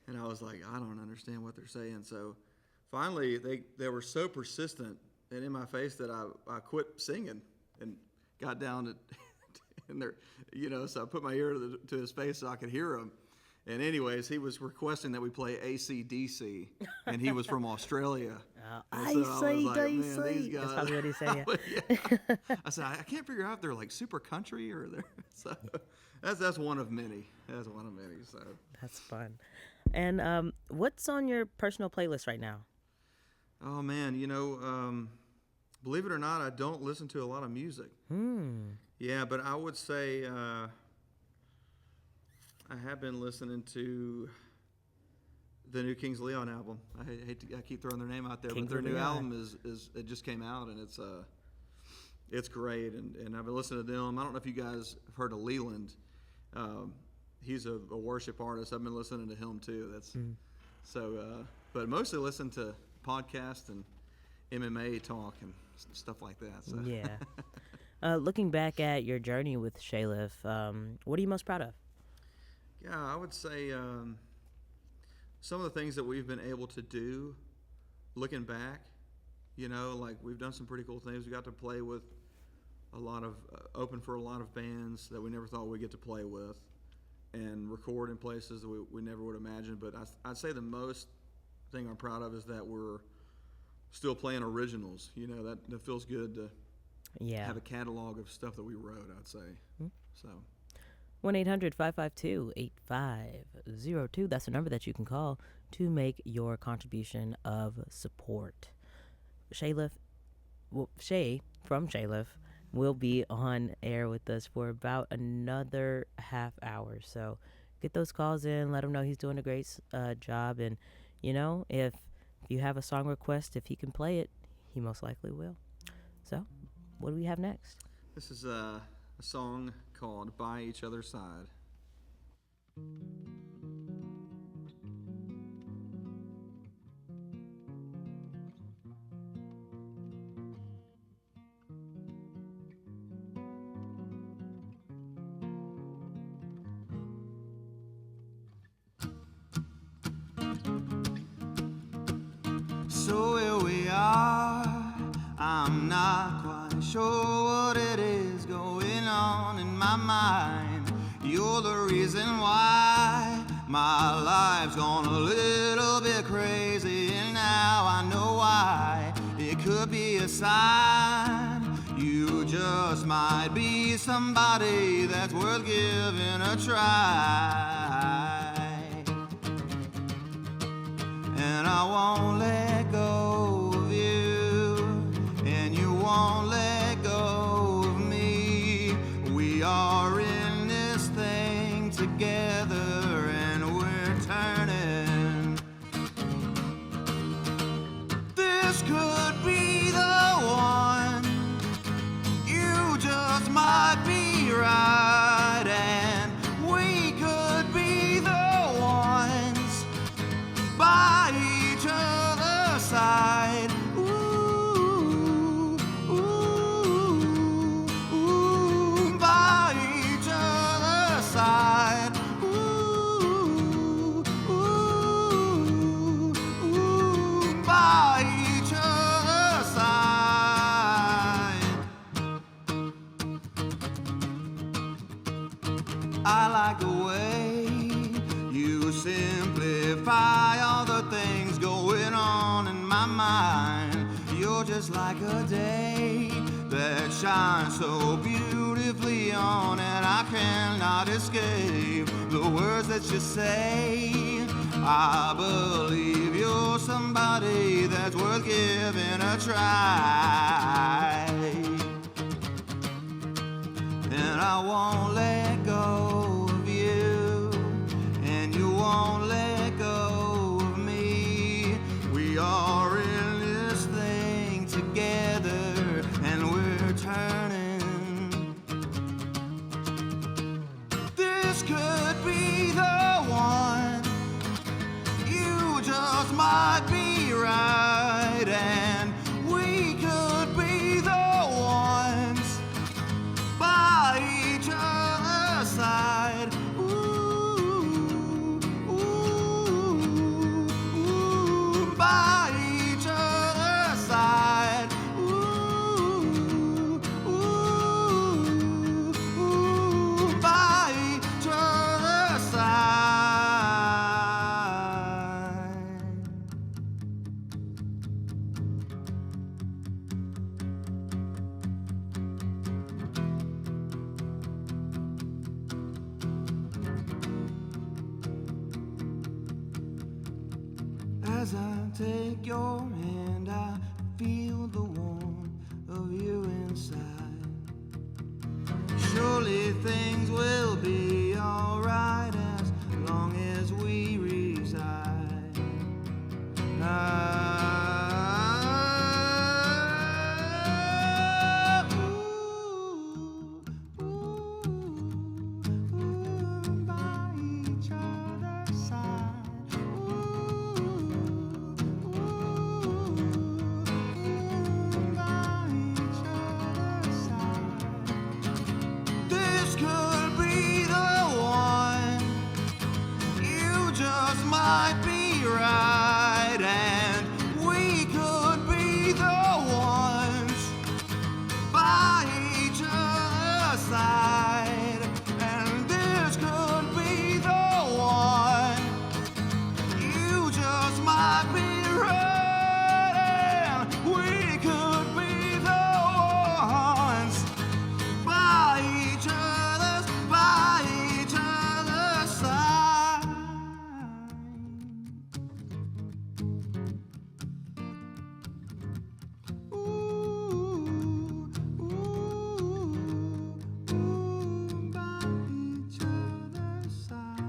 B: And I was like, I don't understand what they're saying. So finally, they were so persistent and in my face that I quit singing and got down to, and they're, so I put my ear to his face so I could hear him. And anyways, he was requesting that we play AC/DC, and he was from Australia.
A: AC/DC. That's probably what he said.
B: Yeah. I said, I can't figure out if they're like super country or they're. So that's one of many. That's one of many. So
A: that's fun. And what's on your personal playlist right now?
B: Oh man, believe it or not, I don't listen to a lot of music. Yeah, but I would say. I have been listening to the new Kings Leon album. I keep throwing their name out there, but their new album is it just came out and it's great and I've been listening to them. I don't know if you guys have heard of Leland. He's a worship artist. I've been listening to him too. But mostly listen to podcasts and MMA talk and stuff like that. So.
A: Yeah. Looking back at your journey with Shayliff, what are you most proud of?
B: Yeah, I would say some of the things that we've been able to do, looking back, like we've done some pretty cool things. We got to play with open for a lot of bands that we never thought we'd get to play with and record in places that we never would imagine. But I'd say the most thing I'm proud of is that we're still playing originals. That feels good to have a catalog of stuff that we wrote, I'd say. So.
A: 1-800-552-8502. That's the number that you can call to make your contribution of support. Shay from Shayliff will be on air with us for about another half hour. So get those calls in. Let him know he's doing a great job. And, if you have a song request, if he can play it, he most likely will. So what do we have next?
B: This is a song called By Each Other's Side.
C: So here we are, I'm not quite sure what it is going on in my mind. You're the reason why my life's gone a little bit crazy, and now I know why. It could be a sign. You just might be somebody that's worth giving a try. And I won't let go of you, and you won't let go of me. We are in this thing together, and we're turning. This could be the one. You just might be right, and we could be the ones by each other's side. Ooh, ooh, ooh, by each other's side. Ooh, ooh, ooh, by each other's side. I like the way you simplify all the things going on in my mind. You're just like a day that shines so beautifully on, and I cannot escape the words that you say. I believe you're somebody that's worth giving a try. And I won't let go of you, and you won't let go of me. We are in this thing together, and we're turning. This could be the one. You just might be right, and we could be the ones by each other's side. Ooh, ooh, ooh, by each other's side. Ooh, ooh, ooh, by each other's side. As I take your hand, I feel the warmth of you inside. Surely things will be alright as long as we reside. By each other's side. By each other's side. This could be the one. You just might be right, and we could be the ones by each other's side. And this could be the one. You just might be right, and we could be the ones by each other's side. Ooh, ooh, ooh, by each other's side.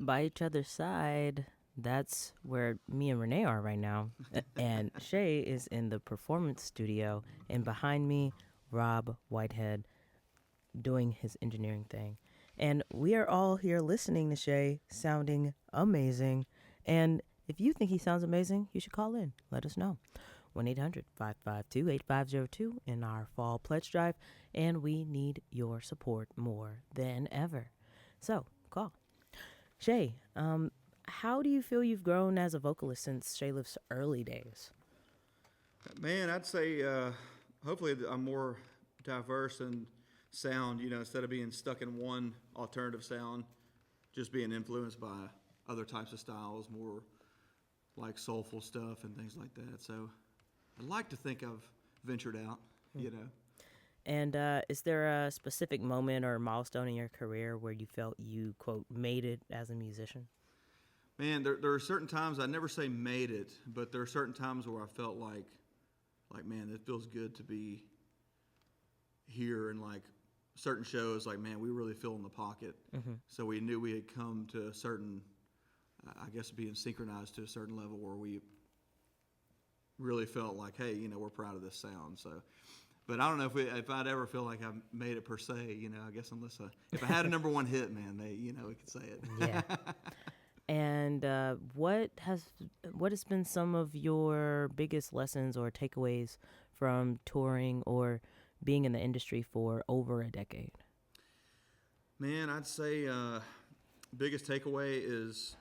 A: By each other's side, that's where me and Renee are right now. And Shay is in the performance studio, and behind me, Rob Whitehead doing his engineering thing. And we are all here listening to Shay sounding amazing. And if you think he sounds amazing, you should call in. Let us know. 1-800-552-8502 in our fall pledge drive. And we need your support more than ever. So, call. Shay, how do you feel you've grown as a vocalist since Shayliff's early days?
B: Man, I'd say hopefully I'm more diverse in sound, instead of being stuck in one alternative sound, just being influenced by other types of styles, more like soulful stuff and things like that. So I'd like to think I've ventured out,
A: And is there a specific moment or milestone in your career where you felt you, quote, made it as a musician?
B: Man, there are certain times, I never say made it, but there are certain times where I felt like, man, it feels good to be here, and like certain shows, like, man, we really feel in the pocket.
A: Mm-hmm.
B: So we knew we had come to a certain, I guess, being synchronized to a certain level where we really felt like, hey, we're proud of this sound. So, but I don't know if I'd ever feel like I've made it per se, I guess, unless if I had a number one hit, man, we could say it.
A: Yeah. And what has been some of your biggest lessons or takeaways from touring or being in the industry for over a decade?
B: Man, I'd say biggest takeaway is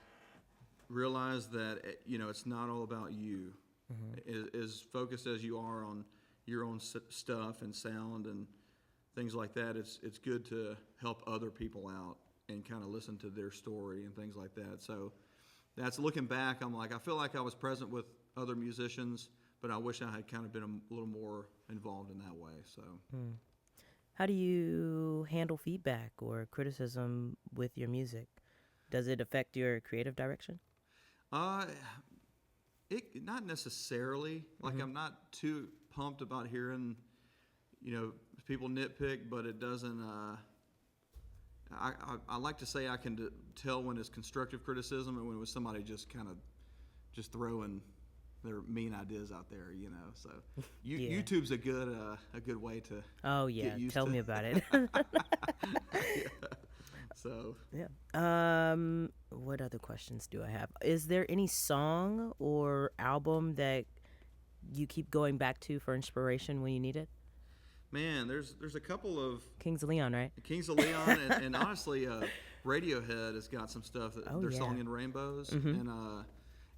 B: realize that it's not all about you. Mm-hmm. As focused as you are on your own stuff and sound and things like that, it's good to help other people out and kind of listen to their story and things like that. So that's looking back, I'm like, I feel like I was present with other musicians, but I wish I had kind of been a little more involved in that way. So,
A: How do you handle feedback or criticism with your music? Does it affect your creative direction?
B: Uh, it not necessarily. Like I'm not too pumped about hearing, people nitpick, but it doesn't. I like to say I can tell when it's constructive criticism and when it was somebody just kind of just throwing their mean ideas out there. So
A: Yeah.
B: YouTube's a good way to.
A: Oh yeah,
B: get used
A: tell
B: to.
A: me about it.
B: Yeah. So
A: Yeah. What other questions do I have? Is there any song or album that you keep going back to for inspiration when you need it?
B: man, there's a couple of
A: Kings of Leon, right?
B: Kings of Leon, and honestly, Radiohead has got some stuff. Their
A: yeah.
B: song "In Rainbows"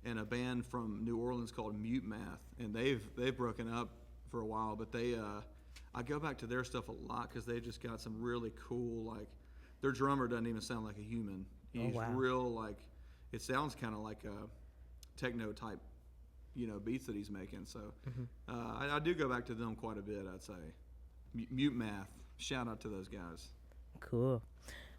B: and a band from New Orleans called Mute Math, and they've broken up for a while, but I go back to their stuff a lot because they just got some really cool, like their drummer doesn't even sound like a human. He's
A: wow.
B: real, like it sounds kind of like a techno type, beats that he's making. So I do go back to them quite a bit. I'd say Mute Math. Shout out to those guys.
A: Cool.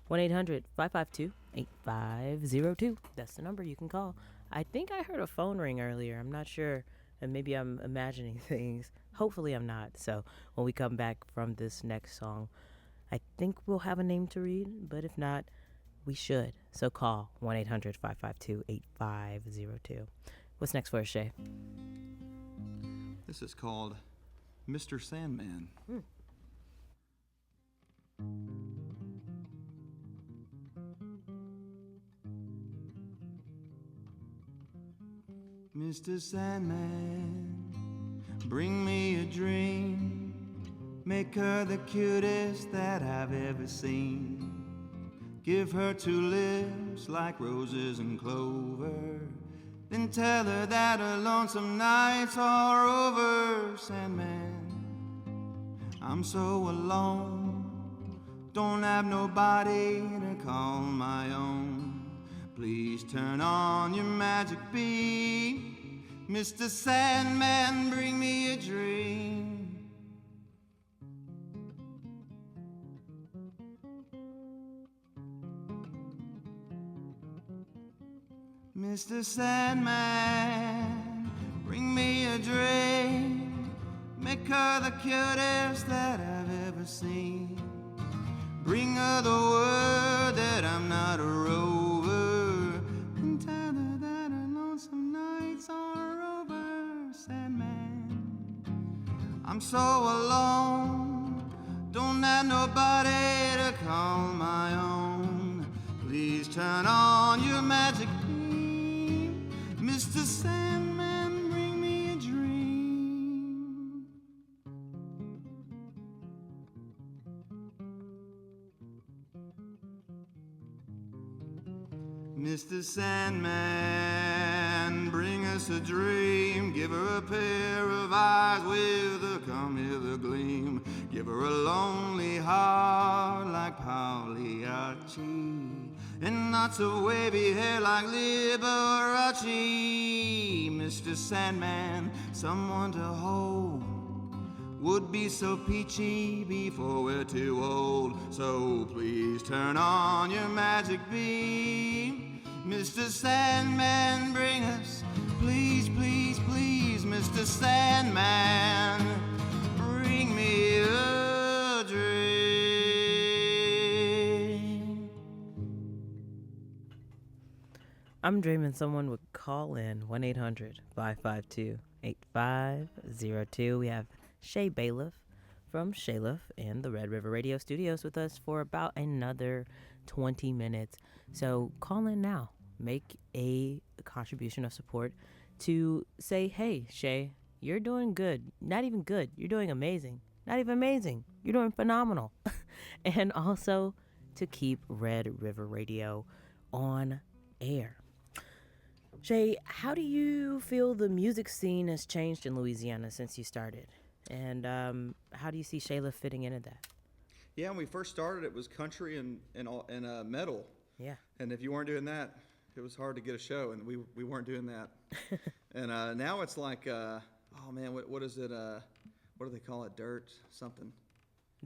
A: 1-800-552-8502. That's the number you can call. I think I heard a phone ring earlier. I'm not sure. And maybe I'm imagining things. Hopefully I'm not. So when we come back from this next song, I think we'll have a name to read. But if not, we should. So call 1-800-552-8502. What's next for us, Shay?
B: This is called Mr. Sandman.
C: Mr. Sandman, bring me a dream. Make her the cutest that I've ever seen. Give her 2 lips like roses and clover. Then tell her that her lonesome nights are over. Sandman, I'm so alone. Don't have nobody to call my own. Please turn on your magic beam. Mr. Sandman, bring me a dream. Mr. Sandman, bring me a dream. Make her the cutest that I've ever seen. Bring her the word that I'm not a rover. And tell her that her lonesome nights are over. Sandman, I'm so alone. Don't have nobody to call my own. Please turn on your magic beam. Mr. Sandman, bring me a dream. Mr. Sandman, bring us a dream. Give her a pair of eyes with a come hither gleam. Give her a lonely heart like Pagliacci, and lots of wavy hair like Liberace. Mr. Sandman, someone to hold, would be so peachy before we're too old. So please turn on your magic beam. Mr. Sandman, bring us, please, please, please, Mr. Sandman, bring me a dream.
A: I'm dreaming someone would call in 1-800-552-8502. We have Shay Bailiff from Shayliff and the Red River Radio Studios with us for about another 20 minutes. So call in now. Make a contribution of support to say, hey, Shay, you're doing good. Not even good. You're doing amazing. Not even amazing. You're doing phenomenal. And also to keep Red River Radio on air. Shay, how do you feel the music scene has changed in Louisiana since you started? And how do you see Shayla fitting into that?
B: Yeah, when we first started, it was country and metal.
A: Yeah.
B: And if you weren't doing that, it was hard to get a show, and we weren't doing that. And now it's like, oh man, what is it? What do they call it? Dirt something?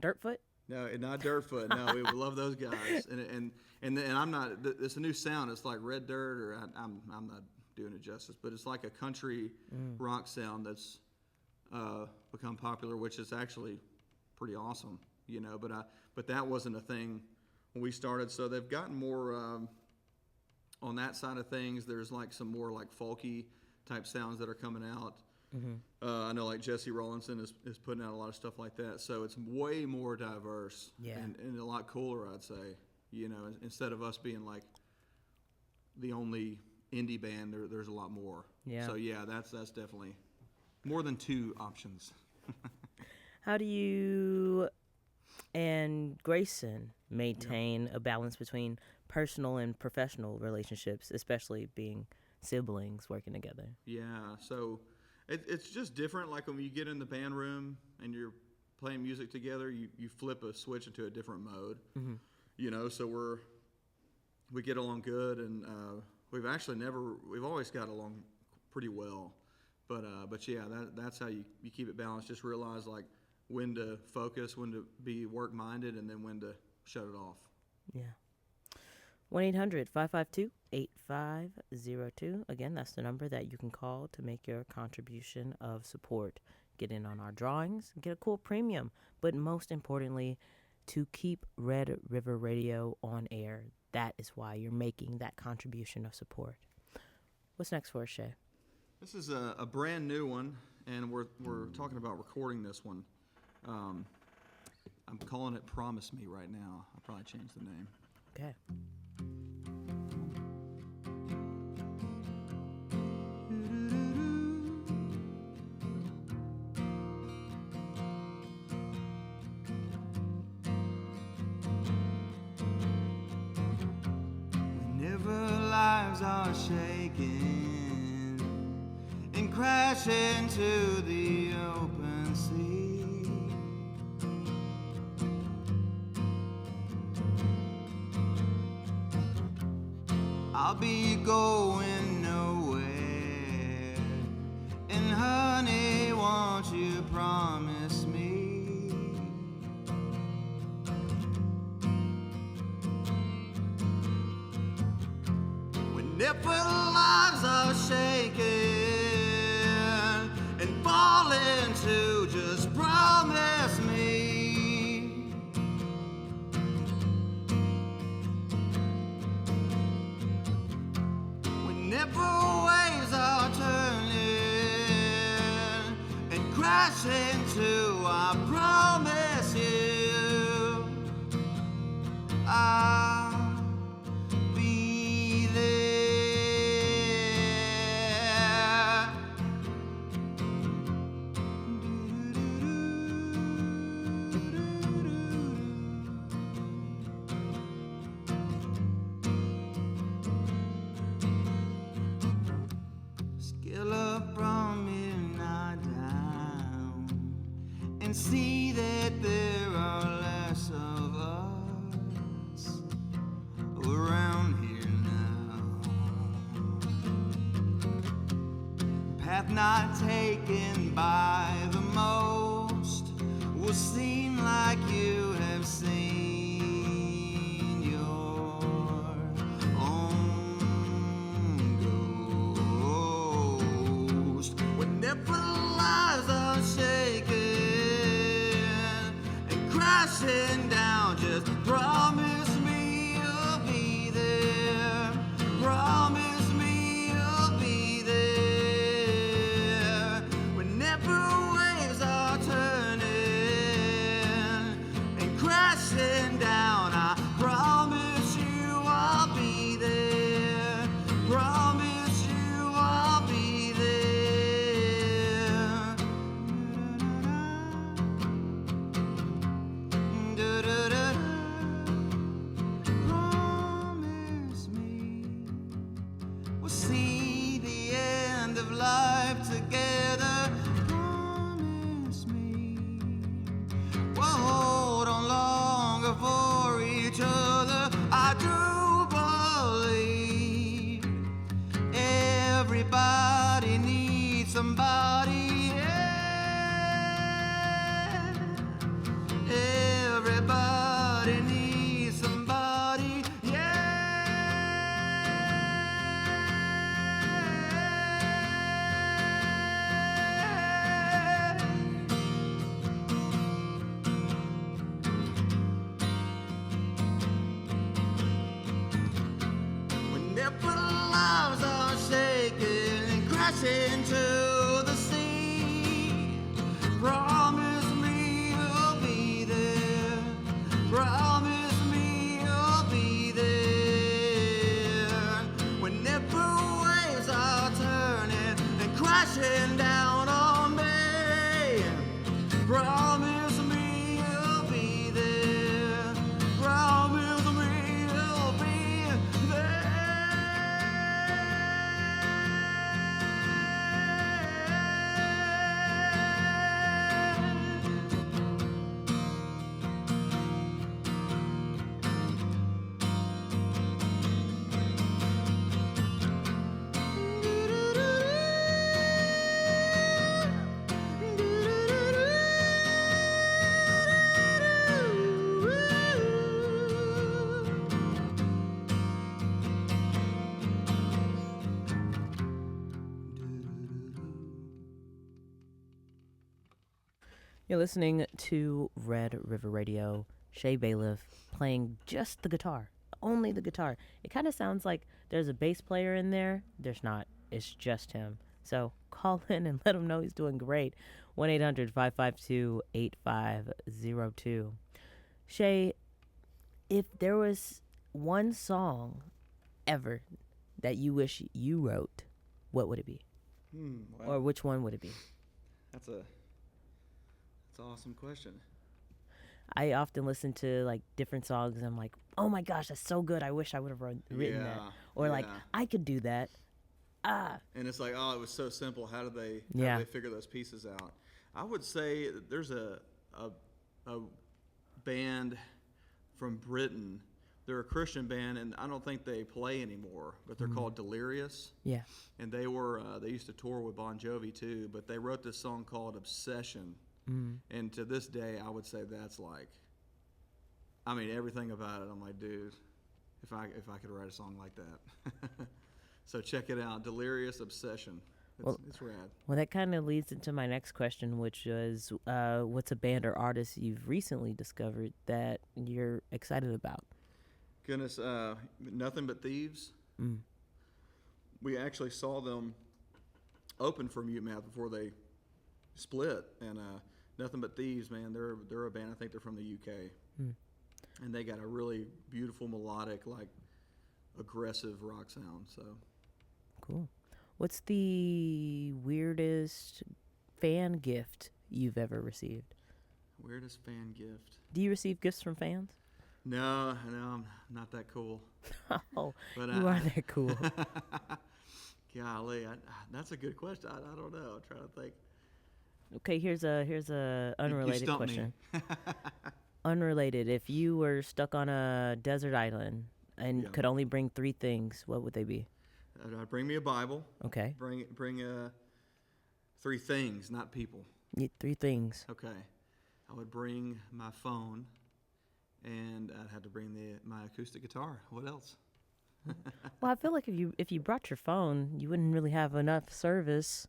A: Dirtfoot?
B: No, not Dirtfoot. No, we love those guys. And I'm not. It's a new sound. It's like Red Dirt, or I'm not doing it justice, but it's like a country rock sound that's become popular, which is actually pretty awesome, you know. But that wasn't a thing when we started. So they've gotten more on that side of things. There's like some more like folky type sounds that are coming out. I know like Jesse Rawlinson is putting out a lot of stuff like that. So it's way more diverse and a lot cooler, I'd say. You know, instead of us being like the only indie band, there's a lot more. Yeah. So yeah, that's definitely more than two options.
A: How do you and Grayson maintain a balance between personal and professional relationships, especially being siblings working together?
B: Yeah, so it's just different. Like when you get in the band room and you're playing music together, you flip a switch into a different mode. You know, so we get along good, and we've always got along pretty well. But yeah, that's how you keep it balanced. Just realize like when to focus, when to be work-minded, and then when to shut it off.
A: Yeah. 1-800-552-8502. Again, that's the number that you can call to make your contribution of support. Get in on our drawings, get a cool premium, but most importantly, to keep Red River Radio on air. That is why you're making that contribution of support. What's next for us, Shay?
B: This is a brand new one, and we're talking about recording this one. I'm calling it Promise Me right now. I'll probably change the name.
A: Okay.
C: Lives are shaking and crash into the open sea. I'll be going nowhere, and honey, won't you promise me? If our lives are shaking and falling to, just promise me. Whenever waves are turning and crashing to, I promise you I'll be there. And see that there are less of us around here now. Path not taken by the most will seem like you have seen your own ghost. Whenever lives are shaken, crashing down, just promise me you'll be there. Promise me you'll be there. Whenever waves are turning and crashing down, I promise you I'll be there. Promise you I'll be there. Promise me we'll see the end of life together. Promise me we'll hold on longer for crashing to the sea. Promise me you'll be there. Promise me you'll be there. Whenever waves are turning and crashing down on me. Promise me you'll be there. Promise me you'll be there.
A: You're listening to Red River Radio. Shay Bailiff playing just the guitar, only the guitar. It kind of sounds like there's a bass player in there. There's not. It's just him. So call in and let him know he's doing great. 1-800-552-8502. Shay, if there was one song ever that you wish you wrote, what would it be?
B: Wow.
A: Or which one would it be?
B: That's an awesome question.
A: I often listen to like different songs and I'm like, oh my gosh, that's so good. I wish I would have written that. Or like, I could do that.
B: And it's like, oh, it was so simple. How did they figure those pieces out? I would say there's a band from Britain. They're a Christian band, and I don't think they play anymore, but they're called Delirious.
A: Yeah.
B: And they used to tour with Bon Jovi too, but they wrote this song called Obsession. And to this day, I would say that's like, I mean, everything about it. I'm like, dude, if I could write a song like that. So check it out, Delirious Obsession. It's rad.
A: Well, that kind of leads into my next question, which was, what's a band or artist you've recently discovered that you're excited about?
B: Goodness, Nothing But Thieves. We actually saw them open for Mute Math before they split, and Nothing But Thieves, man, they're a band. I think they're from the UK, and they got a really beautiful melodic, like aggressive rock sound. So
A: cool. What's the weirdest fan gift you've ever received?
B: Weirdest fan gift?
A: Do you receive gifts from fans?
B: No, I'm not that cool.
A: Oh, but you are that cool.
B: Golly, that's a good question. I don't know. I'm trying to think.
A: Okay, here's a unrelated question. Unrelated. If you were stuck on a desert island and could only bring 3 things, what would they be?
B: Bring me a Bible.
A: Okay.
B: Bring 3 things, not people.
A: 3 things.
B: Okay. I would bring my phone, and I'd have to bring my acoustic guitar. What else?
A: Well, I feel like if you brought your phone, you wouldn't really have enough service.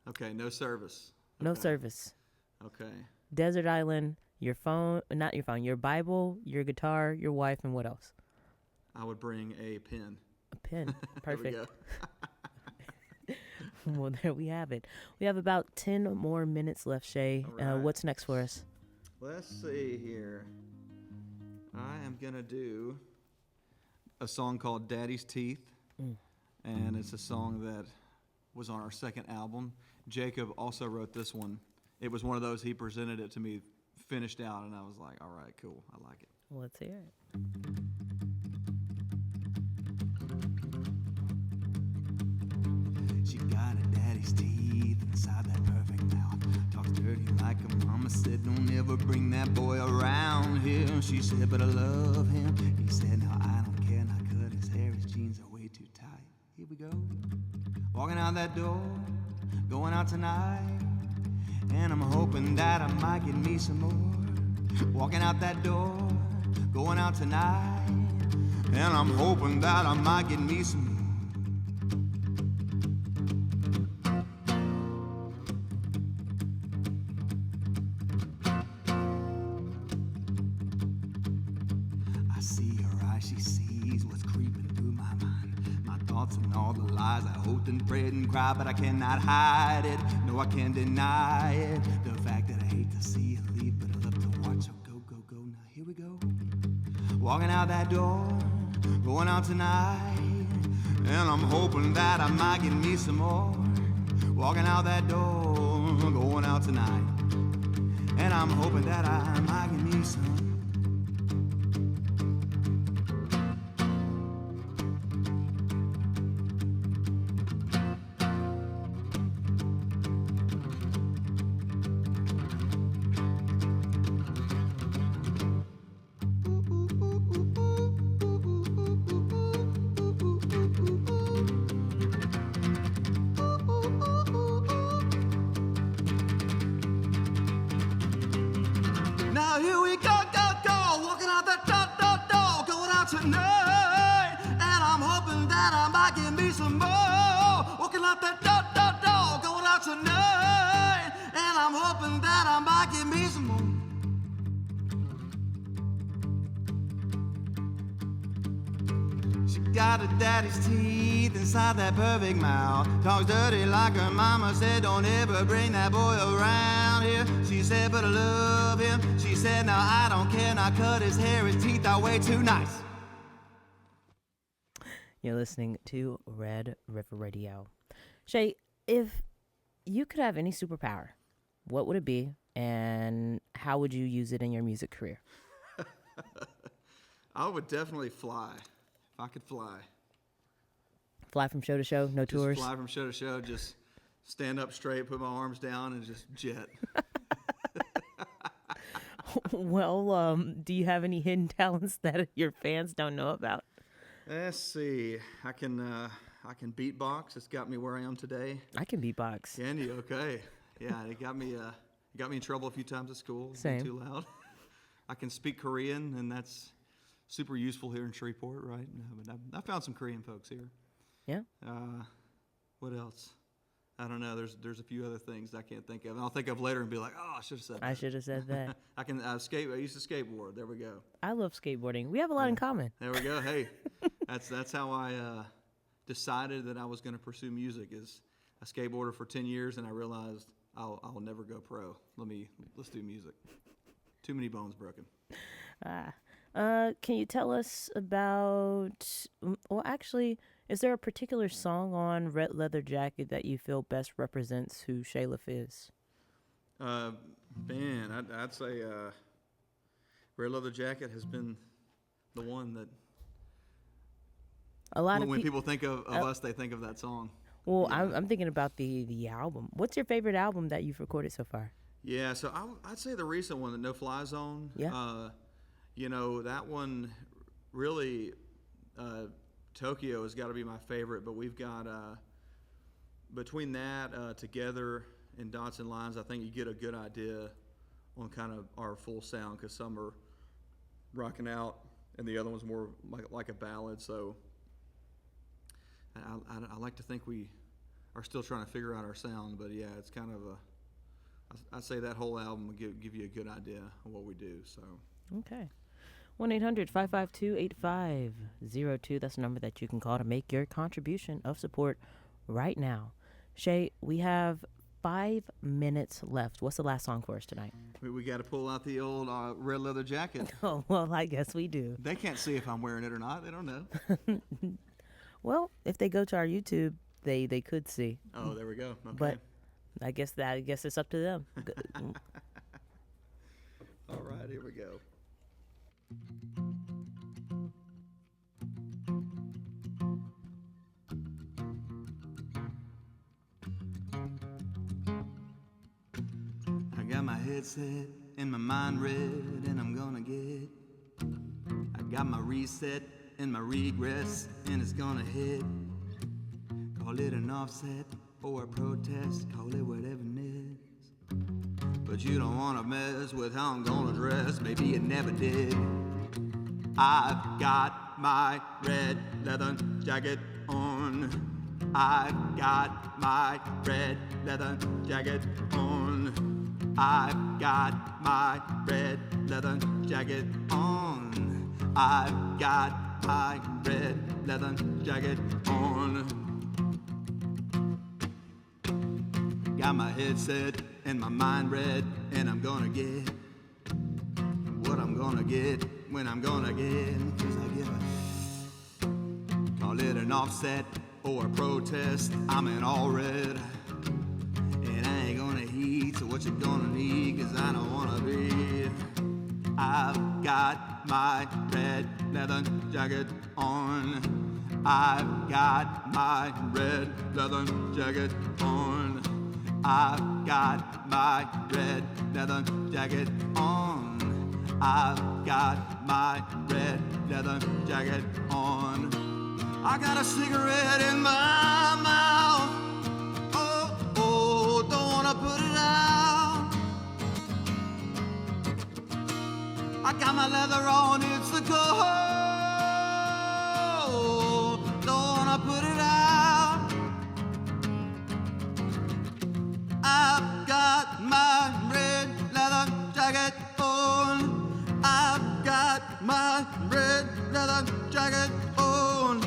B: Okay, no service.
A: No service.
B: Okay.
A: Desert island, your phone, not your phone, your Bible, your guitar, your wife, and what else?
B: I would bring a pen.
A: A pen. Perfect.
B: There we go.
A: Well, there we have it. We have about 10 more minutes left, Shay.
B: Right.
A: What's next for us?
B: Let's see here. I am going to do a song called Daddy's Teeth, and it's a song that was on our second album. Jacob also wrote this one. It was one of those, he presented it to me finished out, and I was like, all right, cool, I like it.
A: Well, let's hear it.
C: She got a daddy's teeth inside that perfect mouth. Talks dirty like a mama said, don't ever bring that boy around here. She said, but I love him. He said, no, I don't care. Not cut his hair, his jeans are way too tight. Here we go. Walking out that door, going out tonight. And I'm hoping that I might get me some more. Walking out that door, going out tonight. And I'm hoping that I might get me some more. thoughts and all the lies I hoped and prayed and cried, but I cannot hide it. No, I can't deny it. The fact that I hate to see her leave, but I love to watch her go, go, go. Now here we go. Walking out that door, going out tonight, and I'm hoping that I might get me some more. Walking out that door, going out tonight, and I'm hoping that I might get me some. Tonight, and I'm hoping that I might get me some more. Walking out that door, going out tonight, and I'm hoping that I might get me some more. She got her daddy's teeth inside that perfect mouth. Talks dirty like her mama said, don't ever bring that boy around here. She said, but I love him. She said, now I don't care, now cut his hair, his teeth are way too nice.
A: You're listening to Red River Radio. Shay, if you could have any superpower, what would it be, and how would you use it in your music career?
B: I would definitely fly. If I could fly.
A: Fly from show to show, no
B: Just
A: tours?
B: fly from show to show, just stand up straight, put my arms down, and just jet.
A: Well, do you have any hidden talents that your fans don't know about?
B: Let's see. I can beatbox. It's got me where I am today.
A: I can beatbox.
B: Can you? Okay. Yeah, it got me in trouble a few times at school.
A: Same.
B: Too loud. I can speak Korean, and that's super useful here in Shreveport, right? But I found some Korean folks here.
A: Yeah.
B: What else? I don't know. There's a few other things I can't think of. I'll think of later and be like, oh, I should have said that.
A: I should have said that.
B: I can skate. I used to skateboard. There we go.
A: I love skateboarding. We have a lot in common.
B: There we go. Hey, that's how I decided that I was going to pursue music. Is I skateboarded for 10 years, and I realized I'll never go pro. Let's do music. Too many bones broken.
A: Can you tell us about? Well, actually, is there a particular song on Red Leather Jacket that you feel best represents who Shayliff is?
B: Man, I'd say Red Leather Jacket has been the one that
A: A lot
B: when
A: of
B: people think of us, they think of that song.
A: Well,
B: Yeah.
A: I'm thinking about the album. What's your favorite album that you've recorded so far?
B: Yeah, so I'd say the recent one, the No Fly Zone.
A: Yeah.
B: That one really, Tokyo has got to be my favorite, but we've got, between that, Together and Dots and Lines, I think you get a good idea on kind of our full sound, because some are rocking out and the other one's more like a ballad. So I like to think we are still trying to figure out our sound, but yeah, it's kind of I'd say that whole album will give you a good idea of what we do. So
A: Okay. 1-800-552-8502. That's the number that you can call to make your contribution of support right now. Shay, we have 5 minutes left. What's the last song for us tonight?
B: we got to pull out the old Red Leather Jacket.
A: Oh, well, I guess we do.
B: They can't see if I'm wearing it or not. They don't know.
A: Well, if they go to our YouTube, they could see.
B: Oh, there we go. Okay.
A: But I guess it's up to them.
B: All right, here we go. I got my head set and my mind red, and I'm gonna get. I got my reset and my regress, and it's gonna hit. Call it an offset or a protest, call it whatever it is. But you don't wanna mess with how I'm gonna dress, maybe you never did. I've got my red leather jacket on. I've got my red leather jacket on. I've got my red leather jacket on. I've got
C: my red leather jacket on. Got my head set and my mind read, and I'm gonna get what I'm gonna get when I'm gonna get. 'Cause I get a, call it an offset or a protest. I'm in all red, and I ain't gonna heed to what you're gonna need, 'cause I don't wanna be. I've got my red leather jacket on. I've got my red leather jacket on. I've got my red leather jacket on. I've got my red leather jacket on. I got a cigarette in my mouth. Oh, oh, don't wanna put it out. I got my leather on, it's the cold. Don't wanna put it out. I've got my red leather jacket on. I've got my red leather jacket on.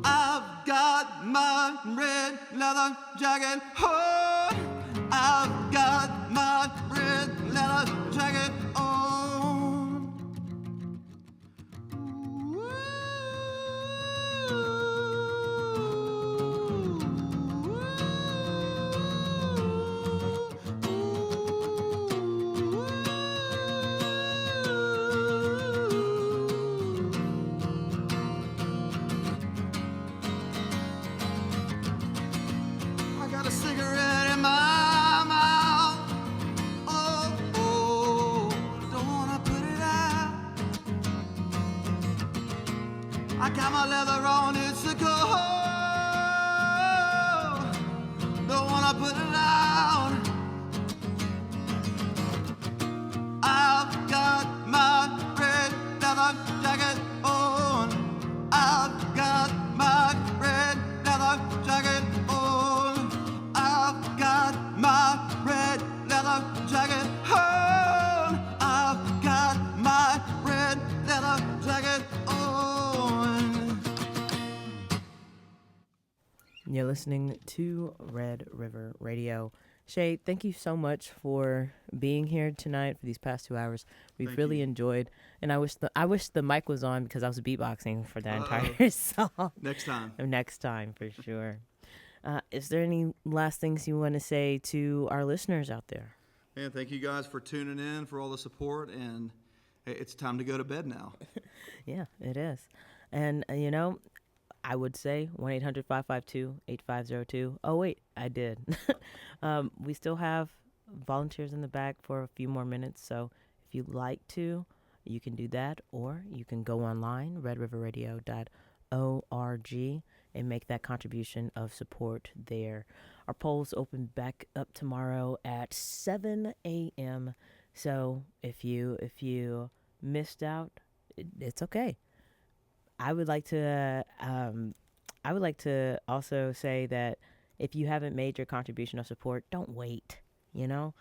C: I've got my red leather jacket on. I've got my red leather jacket on. I got a cigarette in my mouth. Oh, oh, don't wanna put it out. I got my leather on, it's the cold. Don't wanna put it out. I've got my red leather jacket on. I've got my red leather jacket on. I've got my red leather jacket on. I've got my red leather jacket on.
A: You're listening to Red River Radio. Shay, thank you so much for being here tonight for these past 2 hours. We've
B: Thank
A: really
B: you.
A: enjoyed, and I wish the mic was on because I was beatboxing for the entire song.
B: Next time.
A: Next time, for sure. Is there any last things you want to say to our listeners out there?
B: And thank you guys for tuning in, for all the support, and hey, it's time to go to bed now.
A: Yeah, it is. And, I would say 1-800-552-8502. Oh, wait, I did. We still have volunteers in the back for a few more minutes. So if you'd like to, you can do that. Or you can go online, redriverradio.org, and make that contribution of support there. Our polls open back up tomorrow at 7 a.m. So if you missed out, it's okay. I would like to also say that if you haven't made your contribution of support, don't wait. A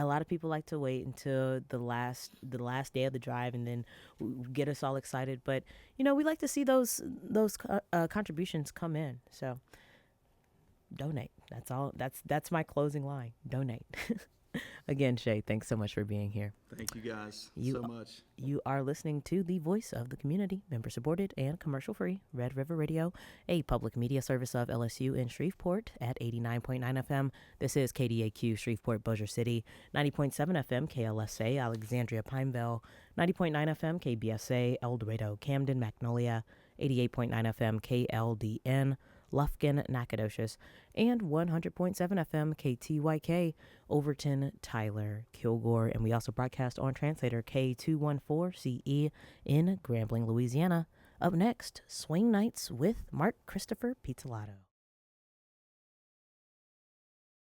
A: lot of people like to wait until the last day of the drive and then get us all excited. But we like to see those contributions come in. So donate. That's all. That's my closing line. Donate. Again, Shay, thanks so much for being here.
B: Thank you guys so much.
A: You are listening to the voice of the community, member-supported and commercial-free, Red River Radio, a public media service of LSU in Shreveport at 89.9 FM. This is KDAQ Shreveport Bossier City, 90.7 FM KLSA Alexandria Pineville, 90.9 FM KBSA El Dorado Camden Magnolia, 88.9 FM KLDN Lufkin, Nacogdoches, and 100.7 FM KTYK, Overton, Tyler, Kilgore, and we also broadcast on translator K214CE in Grambling, Louisiana. Up next, Swing Nights with Mark Christopher Pizzolato.